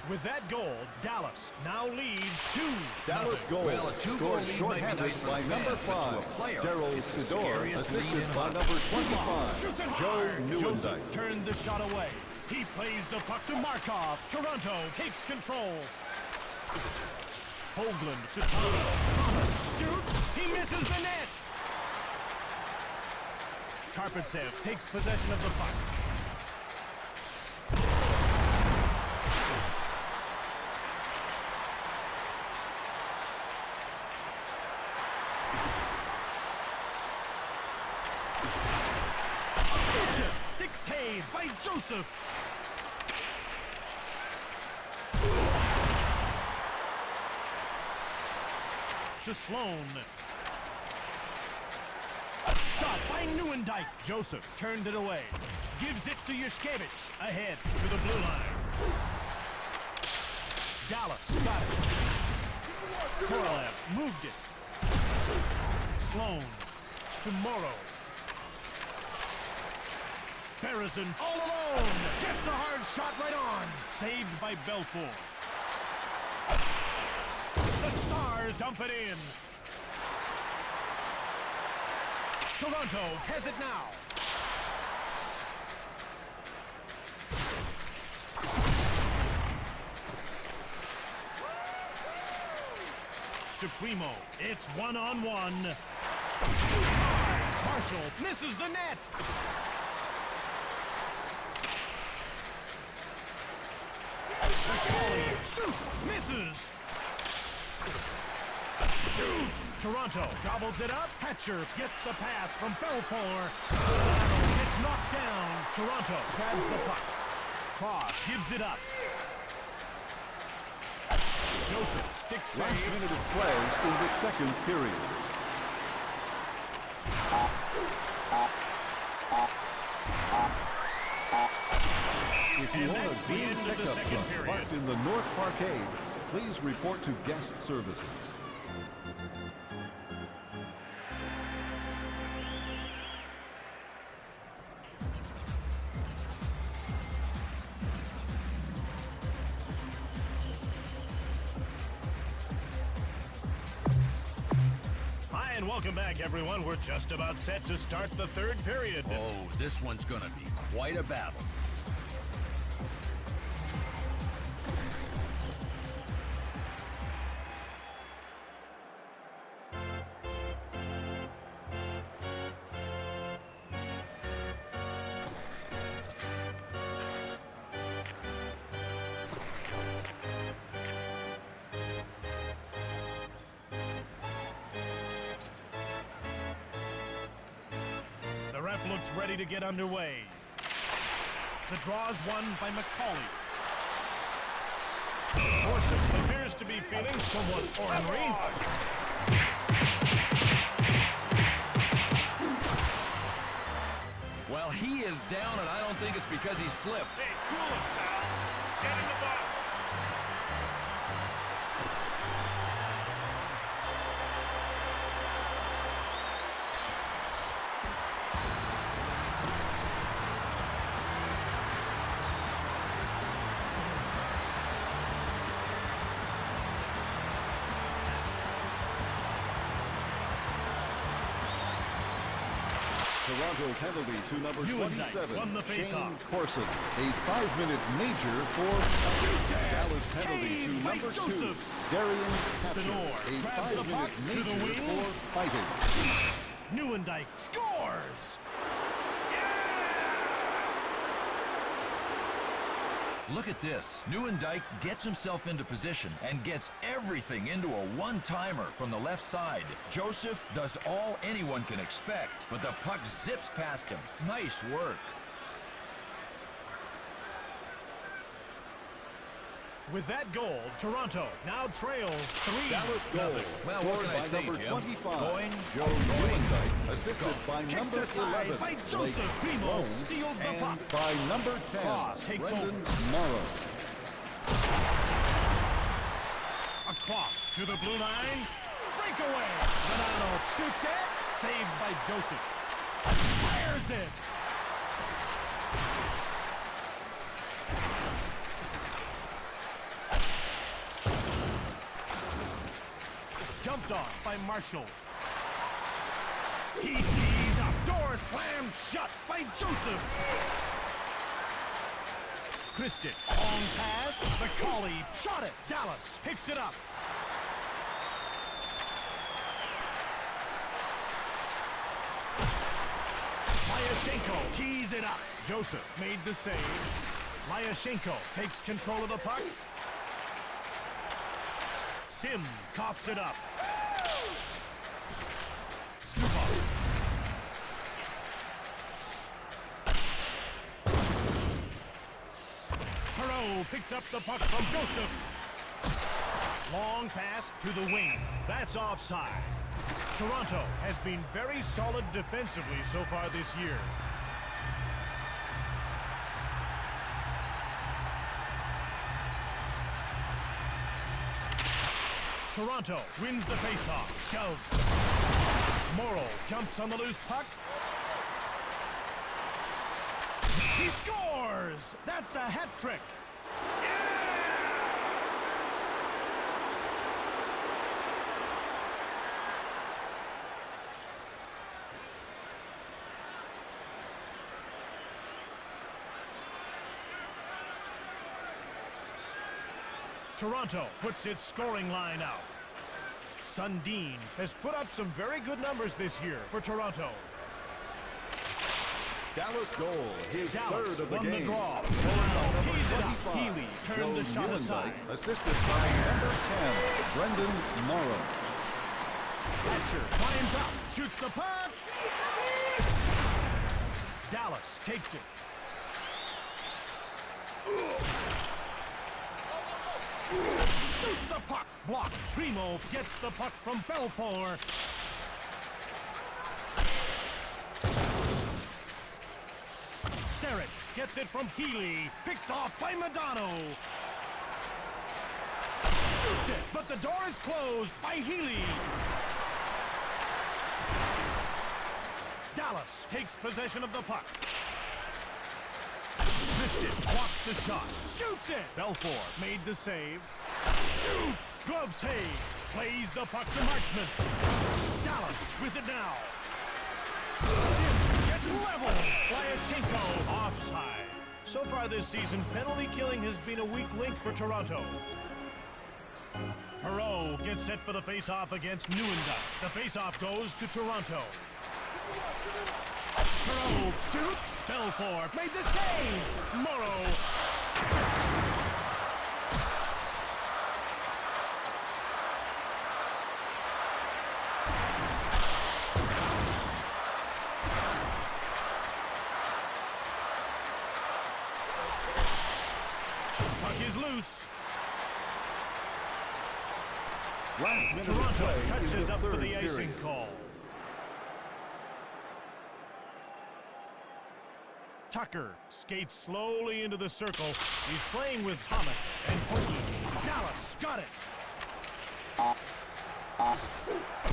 With that goal, Dallas now leads 2-0. Dallas goal Well, a two-goal scored lead shorthanded might be nice for by the number fans, but to a 5, player, Daryl it's the Sidor, scariest lead assisted in by hockey. number Shoots 25, it Joe hard. Joseph Nieuwendyk. turned the shot away. He plays the puck to Markov. Toronto takes control. Hoagland to Thomas. Thomas shoots. He misses the net. Karpatsev takes possession of the puck. Shoots it. Stick save by Joseph. To Sloan. Shot by Nieuwendyk. Joseph turned it away. Gives it to Yushkevich. Ahead to the blue line. Dallas got it. Korolev moved it. Sloan to Morrow. Harrison all alone. Gets a hard shot right on. Saved by Belfour. The Stars dump it in. Toronto has it now. To Primo. It's one-on-one. Shoots hard. Marshall misses the net. McCauley shoots. Misses. Shoots! Toronto gobbles it up. Hatcher gets the pass from Belfour. Gets knocked down. Toronto grabs the puck. Cross gives it up. Joseph sticks Last save. minute of play in the second period. If you And own that's a the green end of the pickup second truck period. parked in the North Parkade, please report to guest services. Hi, and welcome back, everyone. We're just about set to start the third period. Oh, this one's gonna be quite a battle. ref looks ready to get underway. The draw is won by McCauley. Corson appears to be feeling somewhat ornery. Well, he is down, and I don't think it's because he slipped. Hey, cool it, pal. Get in the box. Toronto penalty to number Newendijk 27, won the Shane faceoff. Corson. A 5-minute major for Dallas penalty to Saved by number 2, Joseph. Darian Hatcher. Senor A grabs the puck 5-minute to the major wing. for fighting. Newendijk scores. Look at this. Newendijk gets himself into position and gets everything into a one-timer from the left side. Joseph does all anyone can expect, but the puck zips past him. Nice work. With that goal, Toronto now trails 3-0. Dallas goal, Well, scored what can I by say, number Jim? 25, Going, Joe Newendijk, assisted by Kicked number aside 11, by Blake Joseph. Primo Sloan, steals the and puck. by number 10, Cross takes Brendan Morrow. Across to the blue line. Breakaway. Donado shoots it. Saved by Joseph. Fires it. Jumped on by Marshall. He tees up. Door slammed shut by Joseph. Christian, long pass. McCauley shot it. Dallas picks it up. Lyashenko tees it up. Joseph made the save. Lyashenko takes control of the puck. Sim coughs it up. Zubov. Perot picks up the puck from Joseph. Long pass to the wing. That's offside. Toronto has been very solid defensively so far this year. Toronto wins the faceoff. Shove. Morrow jumps on the loose puck. He scores! That's a hat trick. Toronto puts its scoring line out. Sundin has put up some very good numbers this year for Toronto. Dallas goal, his Dallas third of the won game. the draw. Scored by number Tees it up. 25, Healy turned the Joe shot Newendijk, aside. assisted by number 10, Brendan Morrow. Hatcher climbs up, shoots the puck. Dallas takes it. Shoots the puck. Blocked. Primo gets the puck from Belfour. Sarich gets it from Healy. Picked off by Madano. Shoots it, but the door is closed by Healy. Dallas takes possession of the puck. Christian blocks the shot. Shoots it. Belfour made the save. Shoots. Glove save. Plays the puck to Marchment. Dallas with it now. Sim gets level. Lyashenko offside. So far this season, penalty killing has been a weak link for Toronto. Perot gets set for the face-off against Newendijk. The face-off goes to Toronto. Perot shoots. Belfour made the save. Morrow. loose. Last minute of Toronto play in touches the up for third the icing period. call. Tucker skates slowly into the circle. He's playing with Thomas and Pokey. Dallas got it.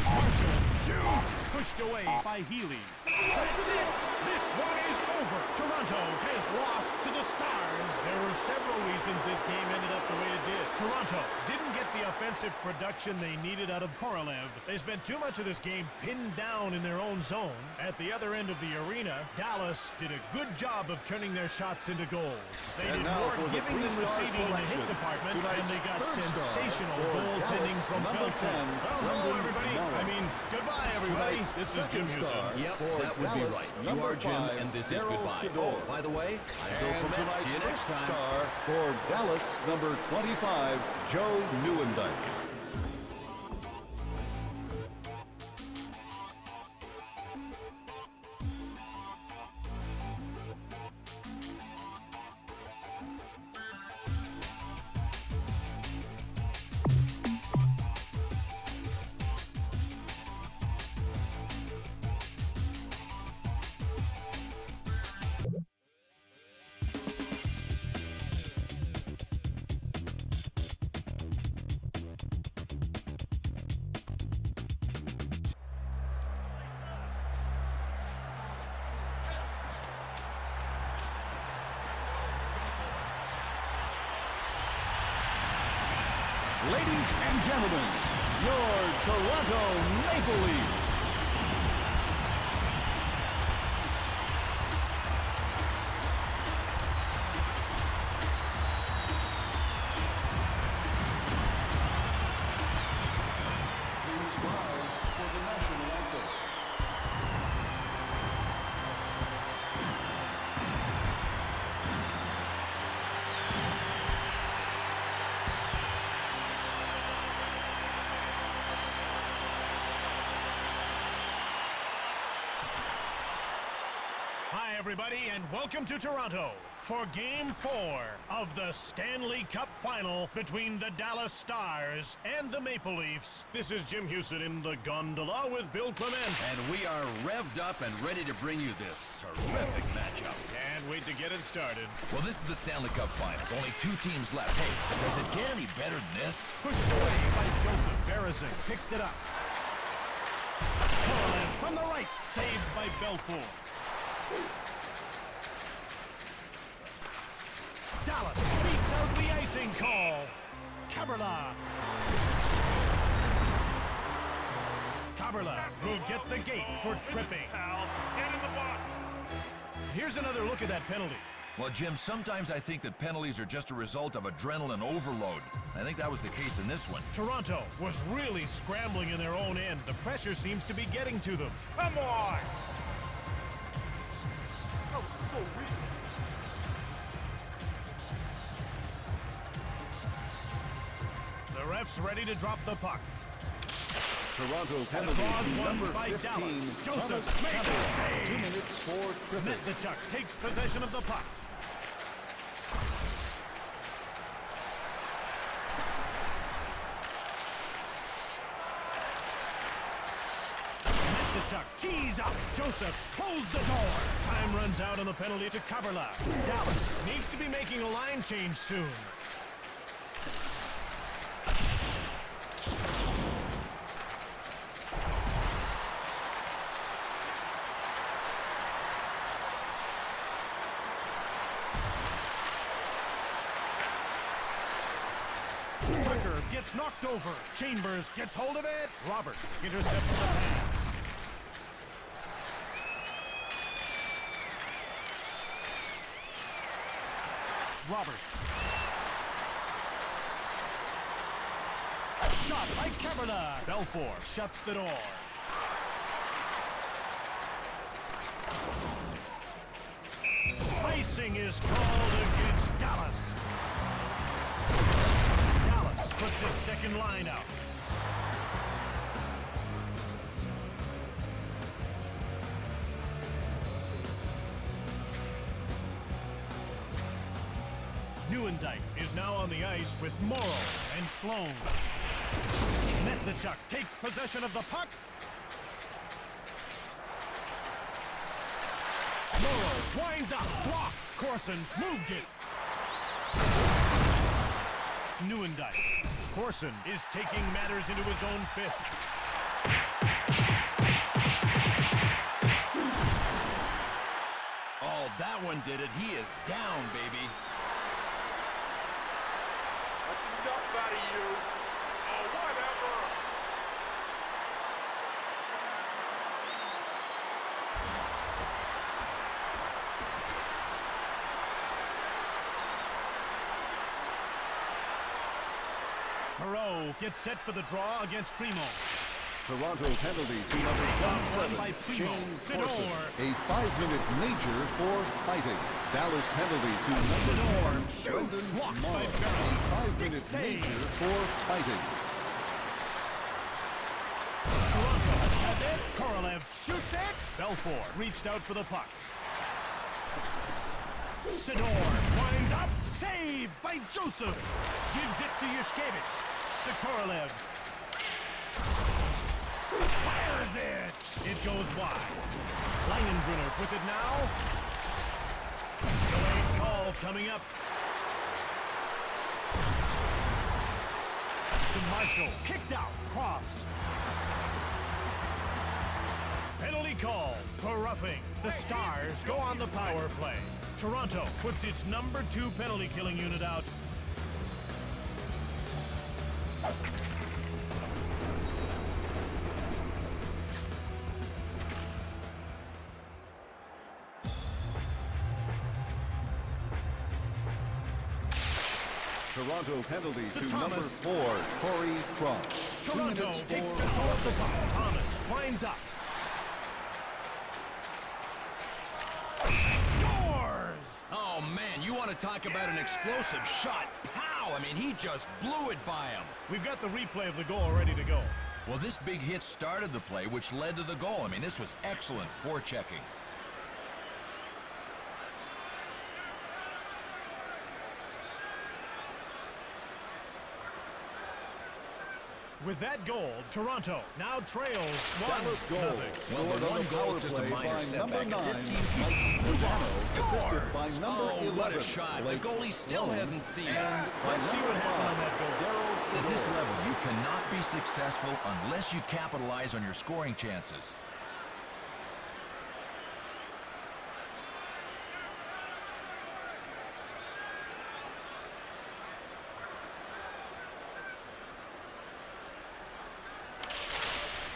Marshall shoots. Pushed away by Healy. That's it. This one is over. Toronto has lost to the Stars. There were several reasons this game ended up the way it did. Toronto didn't get the offensive production they needed out of Korolev. They spent too much of this game pinned down in their own zone. At the other end of the arena, Dallas did a good job of turning their shots into goals. They did more giving than receiving in the hit department, and they got sensational goaltending from Belton. Well, hello, everybody. I mean, goodbye, everybody. This is Jim Houston. Yep, that would be right. You are Jim, and this is goodbye. Oh, by the way, I'm Joe And Clement. See you tonight's next first time. star for Dallas, number 25, Joe Nieuwendyk. Ladies and gentlemen, your Toronto Maple Leafs. Please rise for the national anthem. Hi, everybody, and welcome to Toronto for Game 4 of the Stanley Cup Final between the Dallas Stars and the Maple Leafs. This is Jim Houston in the gondola with Bill Clement. And we are revved up and ready to bring you this terrific matchup. Can't wait to get it started. Well, this is the Stanley Cup Finals. Only 2 teams left. Hey, does it get any better than this? Pushed away by Joseph. Beresing picked it up. Korolev from the right, saved by Belfour. Dallas beats out the icing call. Kaberla will get the gate for tripping. Get in the box. Here's another look at that penalty. Well, Jim, sometimes I think that penalties are just a result of adrenaline overload. I think that was the case in this one. Toronto was really scrambling in their own end. The pressure seems to be getting to them. Come on. That was so weak. The ref's ready to drop the puck. Toronto Draws penalty one number by 15. Dallas. Joseph Thomas makes a Kaberle. save. 2 minutes for tripping. Metnichuk takes possession of the puck. Metnichuk tees up. Joseph closed the door. Time runs out on the penalty to Kaberle. Dallas needs to be making a line change soon. Tucker gets knocked over. Chambers gets hold of it. Roberts intercepts the pass. Roberts. Shot by Kaberle. Belfour shuts the door. Icing is called against Dallas. Dallas puts his second line out. Newendike is now on the ice with Morrow and Sloan. Netvichuk takes possession of the puck. Morrow winds up, block. Corson moved it. Newendike. Corson is taking matters into his own fists. Oh, that one did it. He is down, baby. That's enough out of you. Oh, whatever. Perreault gets set for the draw against Primo. Toronto penalty to number Run 27, by Primo. Shane Corson. Sidor. A 5-minute major for fighting. Dallas penalty to number Sidor 10, shoots. Brendan Blocked by Morrow. Barron. A 5-minute Stick save. major for fighting. Toronto has it. Korolev shoots it. Belfort reached out for the puck. Sidor winds up. Saved by Joseph. Gives it to Yushkevich. To Korolev. Fires it. It goes wide. Langenbrunner with it now. Delayed call coming up. To Marshall. Kicked out. Cross. Penalty call for roughing. The Stars go on the power play. Toronto puts its number 2 penalty killing unit out. Toronto penalty to number Thomas. 4, Corey Cross. 2 Toronto minutes takes for control of the puck. Thomas winds up. Scores! Oh, man, you want to talk about an explosive shot. Pow! I mean, he just blew it by him. We've got the replay of the goal ready to go. Well, this big hit started the play, which led to the goal. I mean, this was excellent forechecking. With that goal, Toronto now trails Dallas goal 1-0. Well, scored the on one the goal power is just a play minor by setback. number 9, This team Mike keeps Modano, assisted by scores. number Oh, 11. what a shot. The Blake goalie still Sloan, hasn't seen it. and by Let's see number what happened on 5, that goal. Daryl At this Sidor. level, you cannot be successful unless you capitalize on your scoring chances.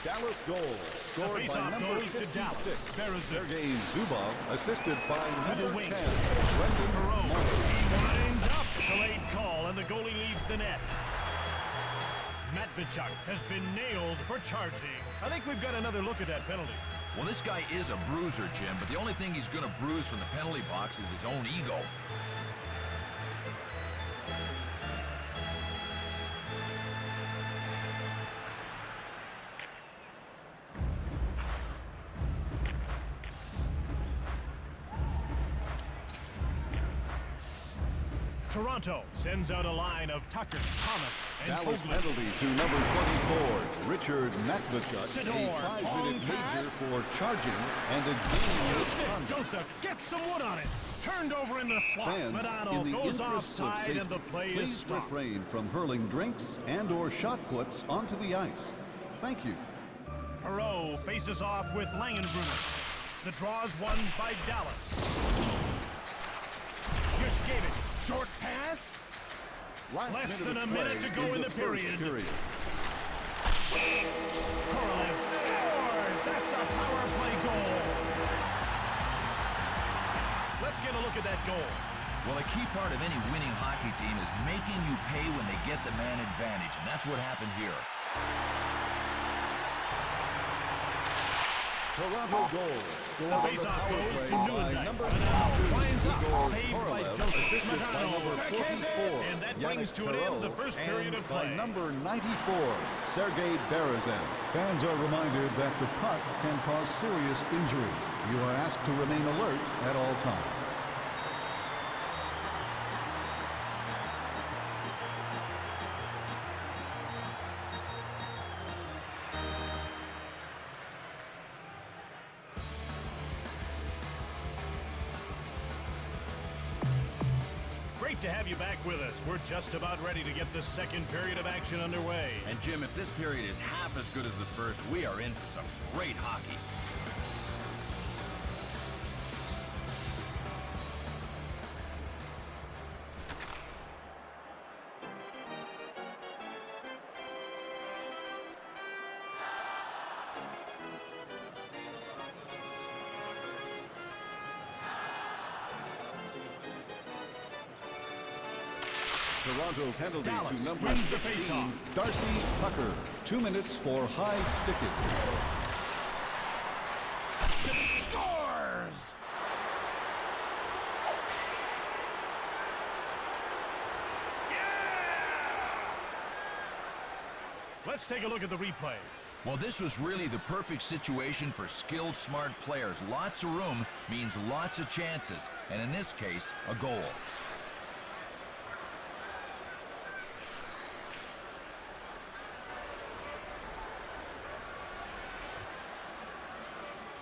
Dallas goal scored by faceoff number goes to 56, Dallas. Berezin. Sergei Zubov, assisted by To the number wing. 10, Brendan Perreault. Morrow. He winds up. Delayed call, and the goalie leaves the net. Matvichuk has been nailed for charging. I think we've got another look at that penalty. Well, this guy is a bruiser, Jim, but the only thing he's going to bruise from the penalty box is his own ego. Toronto sends out a line of Tucker, Thomas, and Dallas Fogler. penalty to number 24, Richard Matvichuk. Sidor, A 5-minute long major pass. for charging and a game Shoots it. misconduct. Joseph gets some wood on it. Turned over in the slot. Fans, Madano in the goes interests of offside, safety, and the play is please stopped. refrain from hurling drinks and or shot puts onto the ice. Thank you. Perreault faces off with Langenbrunner. The draw is won by Dallas. Yushkevich, short pass. Less minute than of a minute play to go in the first period. period. Korolev scores! That's a power play goal. Let's get a look at that goal. Well, a key part of any winning hockey team is making you pay when they get the man advantage, and that's what happened here. Toronto goal scored on the Face-off power goes play to by Newendike. number Madano 22, winds up. Igor Saved by Korolev, Joseph. assisted by Madano number backhands it, 44, and that Yannick brings to an end the Perreault, first period and of play. by number 94, Sergei Berezin. Fans are reminded that the puck can cause serious injury. You are asked to remain alert at all times. Great to have you back with us. We're just about ready to get the second period of action underway. And Jim, if this period is half as good as the first, we are in for some great hockey. Toronto penalty Dallas to number wins the 16, faceoff. Darcy Tucker. 2 minutes for high stickage. Scores! Let's take a look at the replay. Well, this was really the perfect situation for skilled, smart players. Lots of room means lots of chances, and in this case, a goal.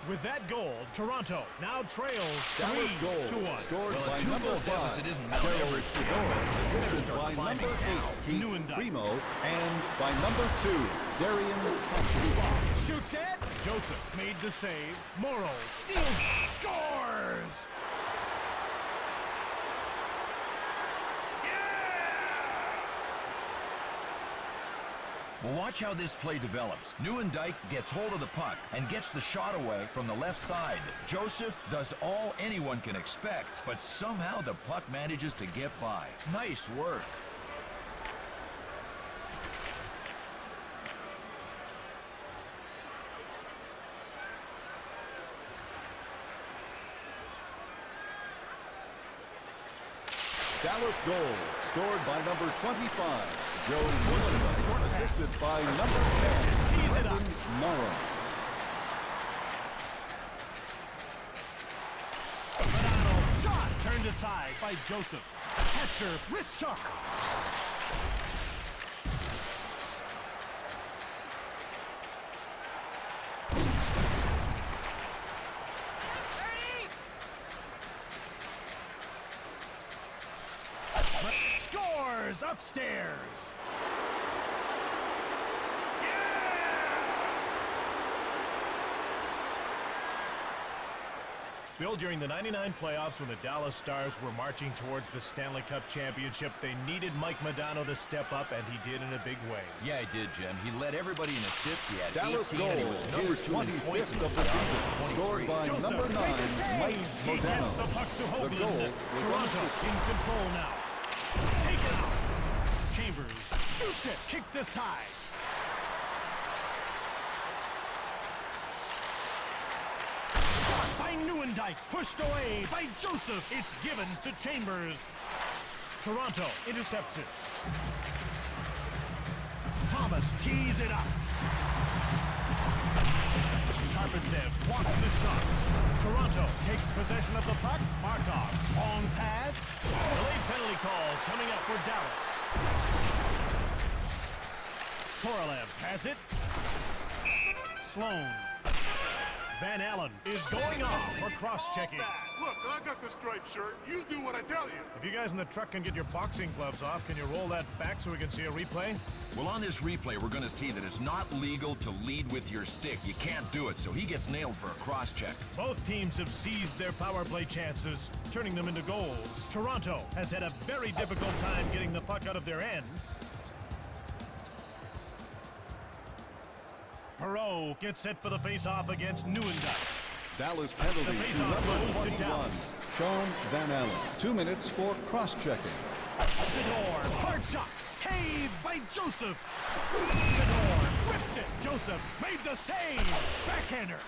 With that goal, Toronto now trails Dallas goal 3-1. scored Well, by a two-goal number 5, deficit isn't Mount Gerald Everest. Segura, assisted Start by climbing number 8, now. Keith Newendike. Primo, and by number 2, Darian Thompson. Shoots it. Joseph made the save. Morrow steals. Scores! Well, watch how this play develops. Newendike gets hold of the puck and gets the shot away from the left side. Joseph does all anyone can expect, but somehow the puck manages to get by. Nice work. Dallas goal scored by number 25, Joe Woodson, assisted by number 10, Tees it up. Brendan Morrow. Bonanno shot turned aside by Joseph. Catcher wrist shot. Scores upstairs. Bill, during the '99 playoffs when the Dallas Stars were marching towards the Stanley Cup championship, they needed Mike Modano to step up, and he did in a big way. Yeah, he did, Jim. He led everybody in assists. He had Dallas 18, goal, and he was number his 2 in points 25th in the of the playoffs season, at 23. scored by Joseph number 9, made the save. Mike He gets Modano. the puck to The Hoagland. goal was Toronto unassisted. in control now. Take it out. Chambers shoots it. Kicked aside. Shot by Newendike. Pushed away by Joseph. It's given to Chambers. Toronto intercepts it. Thomas tees it up. Karpatsev blocks the shot. Toronto takes possession of the puck. Markov, long pass. Delayed penalty call coming up for Dallas. Korolev has it. Sloan. Van Allen is going off for cross-checking. Look, I got the striped shirt. You do what I tell you. If you guys in the truck can get your boxing gloves off, can you roll that back so we can see a replay? Well, on this replay, we're going to see that it's not legal to lead with your stick. You can't do it, so he gets nailed for a cross-check. Both teams have seized their power play chances, turning them into goals. Toronto has had a very difficult time getting the puck out of their end. Perot gets set for the face-off against Newendike. Dallas penalty The to faceoff number goes to 21, Dallas. Sean Van Allen. 2 minutes for cross-checking. Sidor, hard shot, saved by Joseph. Sidor rips it. Joseph made the save. Backhander.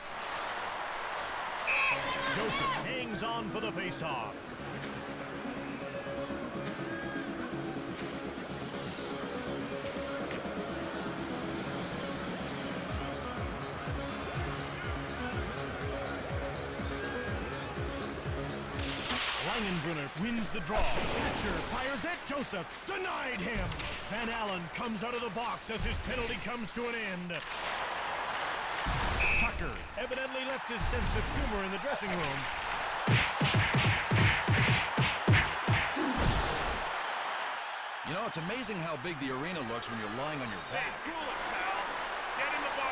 Joseph hangs on for the face-off. Langenbrunner wins the draw. Hatcher fires it. Joseph denied him. Van Allen comes out of the box as his penalty comes to an end. Tucker evidently left his sense of humor in the dressing room. it's amazing how big the arena looks when you're lying on your back. Cool it, pal. Get in the box.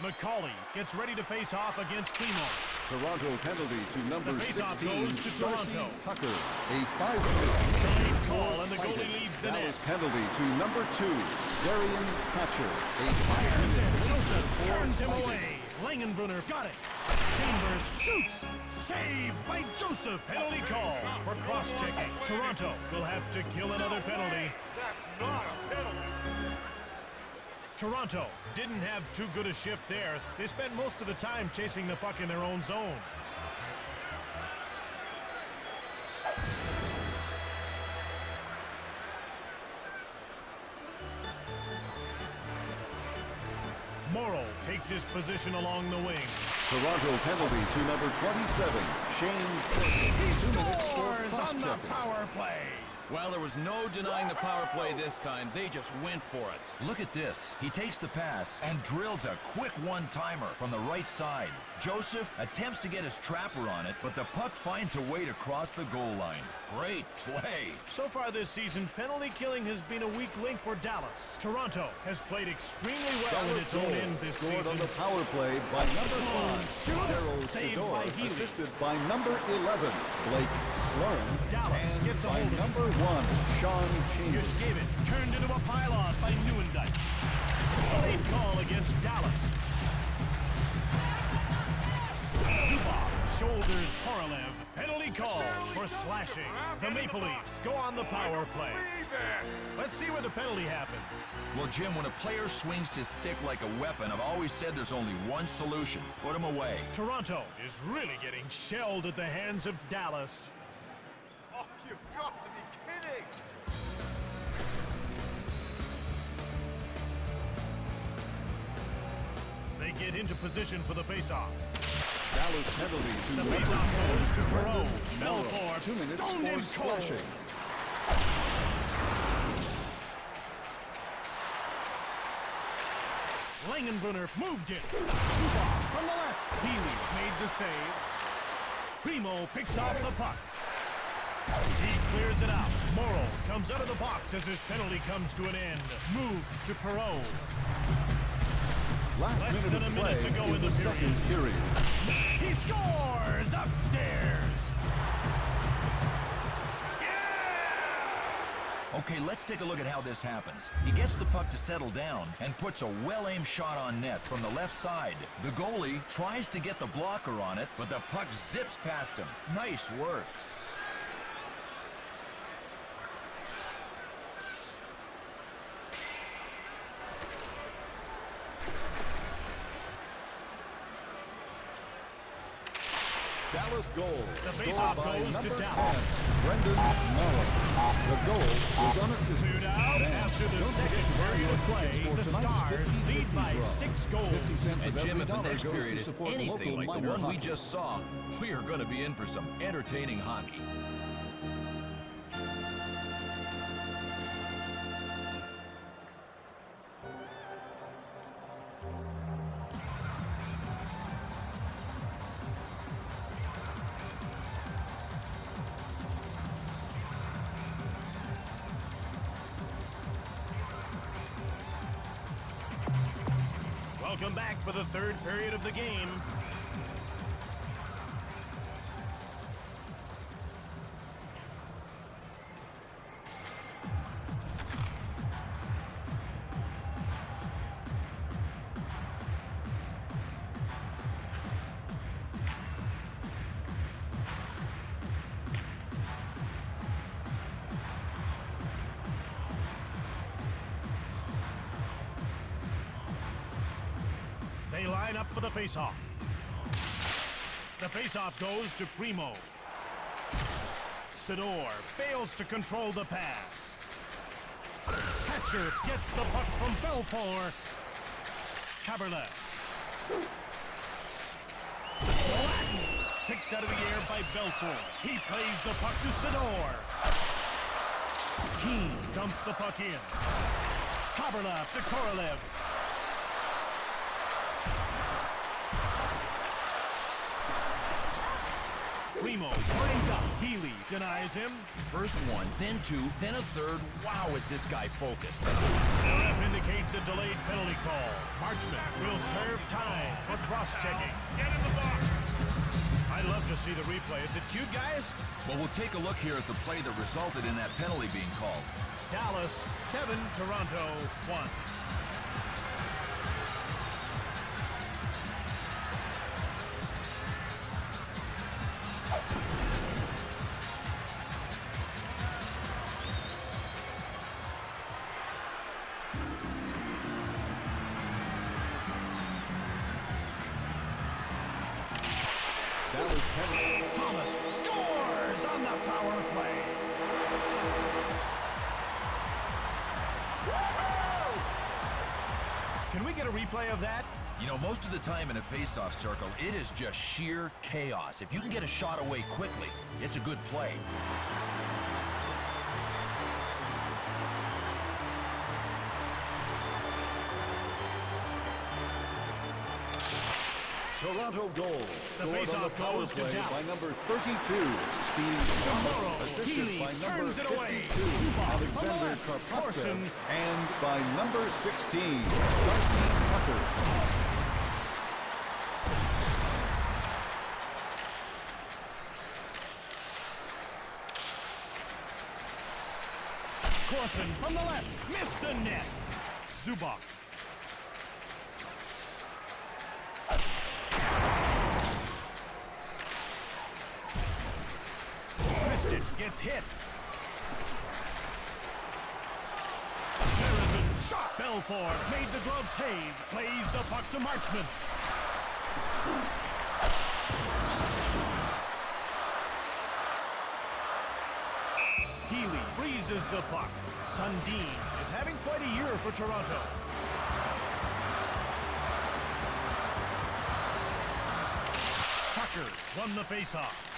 McCauley gets ready to face off against Primo. Toronto penalty to number The faceoff 16, goes to Darcy Toronto. Tucker. A 5-minute Great call, and the goalie leaves the net. Dallas penalty to number 2, Darian Hatcher. A Fires 5-minute in. Joseph for turns him fighting. away. Langenbrunner got it. Chambers shoots. Saved by Joseph. Penalty call for cross-checking. Toronto will have to kill another penalty. That's not a penalty. Toronto didn't have too good a shift there. They spent most of the time chasing the puck in their own zone. Morrow takes his position along the wing. Toronto penalty to number 27, Shane Corson. He 2 minutes for scores on the cross-checking. power play. Well, there was no denying the power play this time. They just went for it. Look at this. He takes the pass and drills a quick one-timer from the right side. Joseph attempts to get his trapper on it, but the puck finds a way to cross the goal line. Great play. So far this season, penalty killing has been a weak link for Dallas. Toronto has played extremely well in its own end this Scored season. on the power play by number 5, Daryl Saved Sidor, by Healy. assisted by number 11, Blake Sloan, Dallas and gets a by hold of it. number 1, Sean Chambers. Yushkevich turned into a pylon by Neuendijk. Late call against Dallas. Zubov shoulders Korolev. Penalty call for slashing. The Maple Leafs go on the power play. Let's see where the penalty happened. Well, Jim, when a player swings his stick like a weapon, I've always said there's only one solution. Put him away. Toronto is really getting shelled at the hands of Dallas. Oh, you've got to be kidding. They get into position for the faceoff. Dallas penalty to The number faceoff 10, goes to Brendan Perot. Mello. Belfort 2 minutes stoned him for cold. slashing. Langenbrunner moved it. Zubov from the left. Healy made the save. Primo picks off the puck. He clears it out. Morrow comes out of the box as his penalty comes to an end. Moved to Perot. Less Less minute than a of minute play to go in the second period. He scores upstairs. Okay, let's take a look at how this happens. He gets the puck to settle down and puts a well-aimed shot on net from the left side. The goalie tries to get the blocker on it, but the puck zips past him. Nice work. Dallas goal. The Scored faceoff by goes to number Dallas. 10, Brendan Mello. The goal was unassisted. Two down And after the don't forget second to buy period your of play. tickets for The tonight's Stars 50-50 lead by draw. 6 goals. 50 cents And of Jim, every if the dollar next goes period to is support anything local like the minor one we hockey. just saw, we are going to be in for some entertaining hockey. Welcome back for the third period of the game. They line up for the faceoff. The faceoff goes to Primo. Sidor fails to control the pass. Hatcher gets the puck from Belfort. Caberlet. Black knocked out of the air by Belfour. He plays the puck to Sidor. Keane dumps the puck in. Haberlap to Korolev. Primo brings up. Healy denies him. First one, then two, then a third. Wow, is this guy focused. The ref indicates a delayed penalty call. Marchment will serve time for cross-checking. Get in the box. I'd love to see the replay. Is it cute, guys? Well, we'll take a look here at the play that resulted in that penalty being called. Dallas 7, Toronto 1. Thomas scores on the power play. Can we get a replay of that? You know, most of the time in a face-off circle, it is just sheer chaos. If you can get a shot away quickly, it's a good play. Toronto goal. The Scored on the faceoff power goes to play Dallas. by number 32, Steve Tomorrow, Thomas, assisted Healy by number turns it away. 52, Zubov, Alexander left. Karpatsev, Corson. and by number 16, Darcy Tucker. Corson from the left, missed the net. Zubov. Kristich gets hit. There is a shot. Belfour made the glove save. Plays the puck to Marchment. Healy freezes the puck. Sundin is having quite a year for Toronto. Tucker won the faceoff.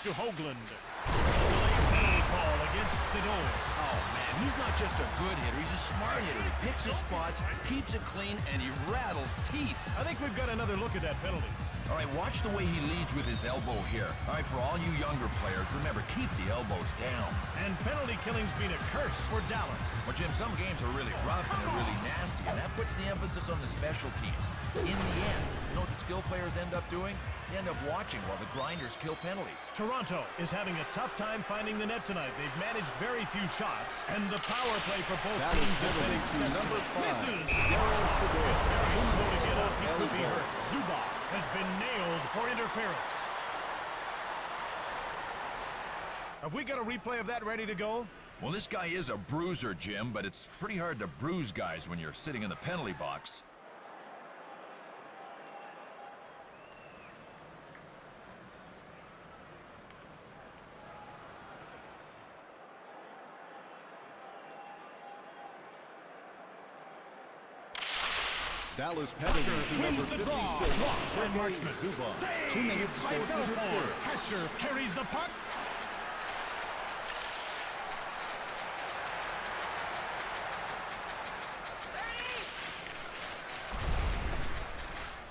To Hoagland. Penalty call against Sidor. Oh, man, he's not just a good hitter, he's a smart hitter. He picks his spots, keeps it clean, and he rattles teeth. I think we've got another look at that penalty. All right, watch the way he leads with his elbow here. All right, for all you younger players, remember, keep the elbows down. And penalty killing's been a curse for Dallas. Well, Jim, some games are really rough and they're really nasty, and that puts the emphasis on the special teams. In the end, you know what the skill players end up doing? They end up watching while the grinders kill penalties. Toronto is having a tough time finding the net tonight. They've managed very few shots, and the power play for both That teams is has been penalty to exceptional. number 5, Misses. Daryl Sidor. It's very slow to get up. He could be Elbow. hurt. Zubov has been nailed for interference. Have we got a replay of that ready to go? Well, this guy is a bruiser, Jim, but it's pretty hard to bruise guys when you're sitting in the penalty box. Dallas penalty to number Wins the 56, draw. Sergei Marchment. Zubov. Saved 2 minutes, by 44. Belfour. Hatcher carries the puck.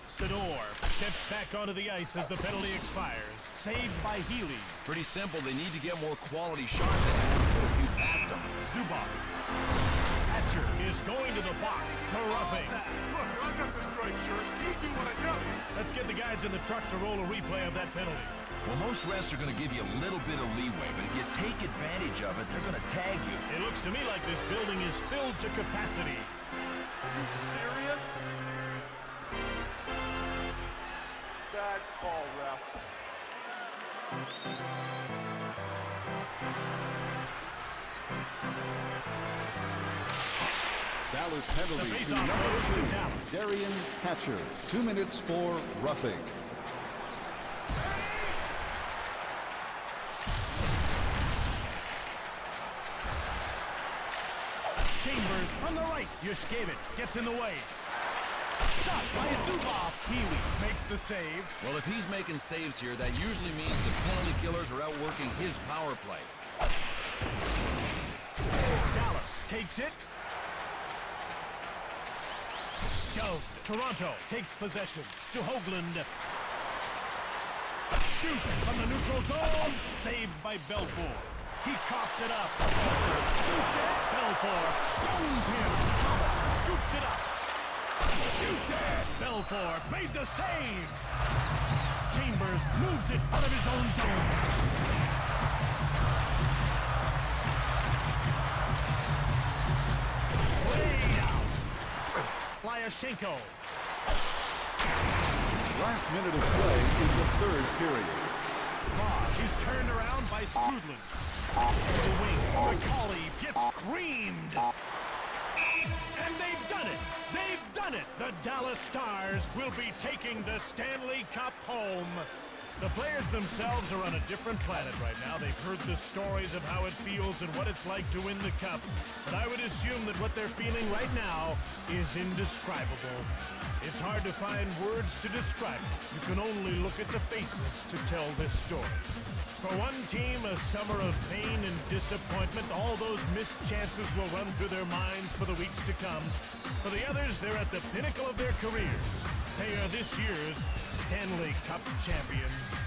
Sidor steps back onto the ice as the penalty expires. Saved by Healy. Pretty simple. They need to get more quality shots in and put a few past them. Zubov. Hatcher is going to the box for roughing. Look, I got the striped shirt. You do what I tell you. Let's get the guys in the truck to roll a replay of that penalty. Well, most refs are going to give you a little bit of leeway, but if you take advantage of it, they're going to tag you. It looks to me like this building is filled to capacity. Are you serious? Bad call, ref. Dallas The penalty to faceoff number goes to 2, Dallas. Darian Hatcher. 2 minutes for roughing. Chambers from the right. Yushkevich gets in the way. Shot by Zubov. Healy makes the save. Well, if he's making saves here, that usually means the penalty killers are outworking his power play. Dallas takes it. Shoved. Toronto takes possession to Hoagland. Shoot from the neutral zone. Saved by Belfour. He coughs it up. Shoots it. Belfour stones him. Thomas scoops it up. Shoots it. Belfour made the save. Chambers moves it out of his own zone. Way out. Lyashenko. Last minute of play in the third period. Cross is turned around by Strudlin. The wing. McCauley gets creamed. And they've done it. They've done it. The Dallas Stars will be taking the Stanley Cup home. The players themselves are on a different planet right now. They've heard the stories of how it feels and what it's like to win the cup. But I would assume that what they're feeling right now is indescribable. It's hard to find words to describe it. You can only look at the faces to tell this story. For one team, a summer of pain and disappointment. All those missed chances will run through their minds for the weeks to come. For the others, they're at the pinnacle of their careers. They are this year's Stanley Cup champions.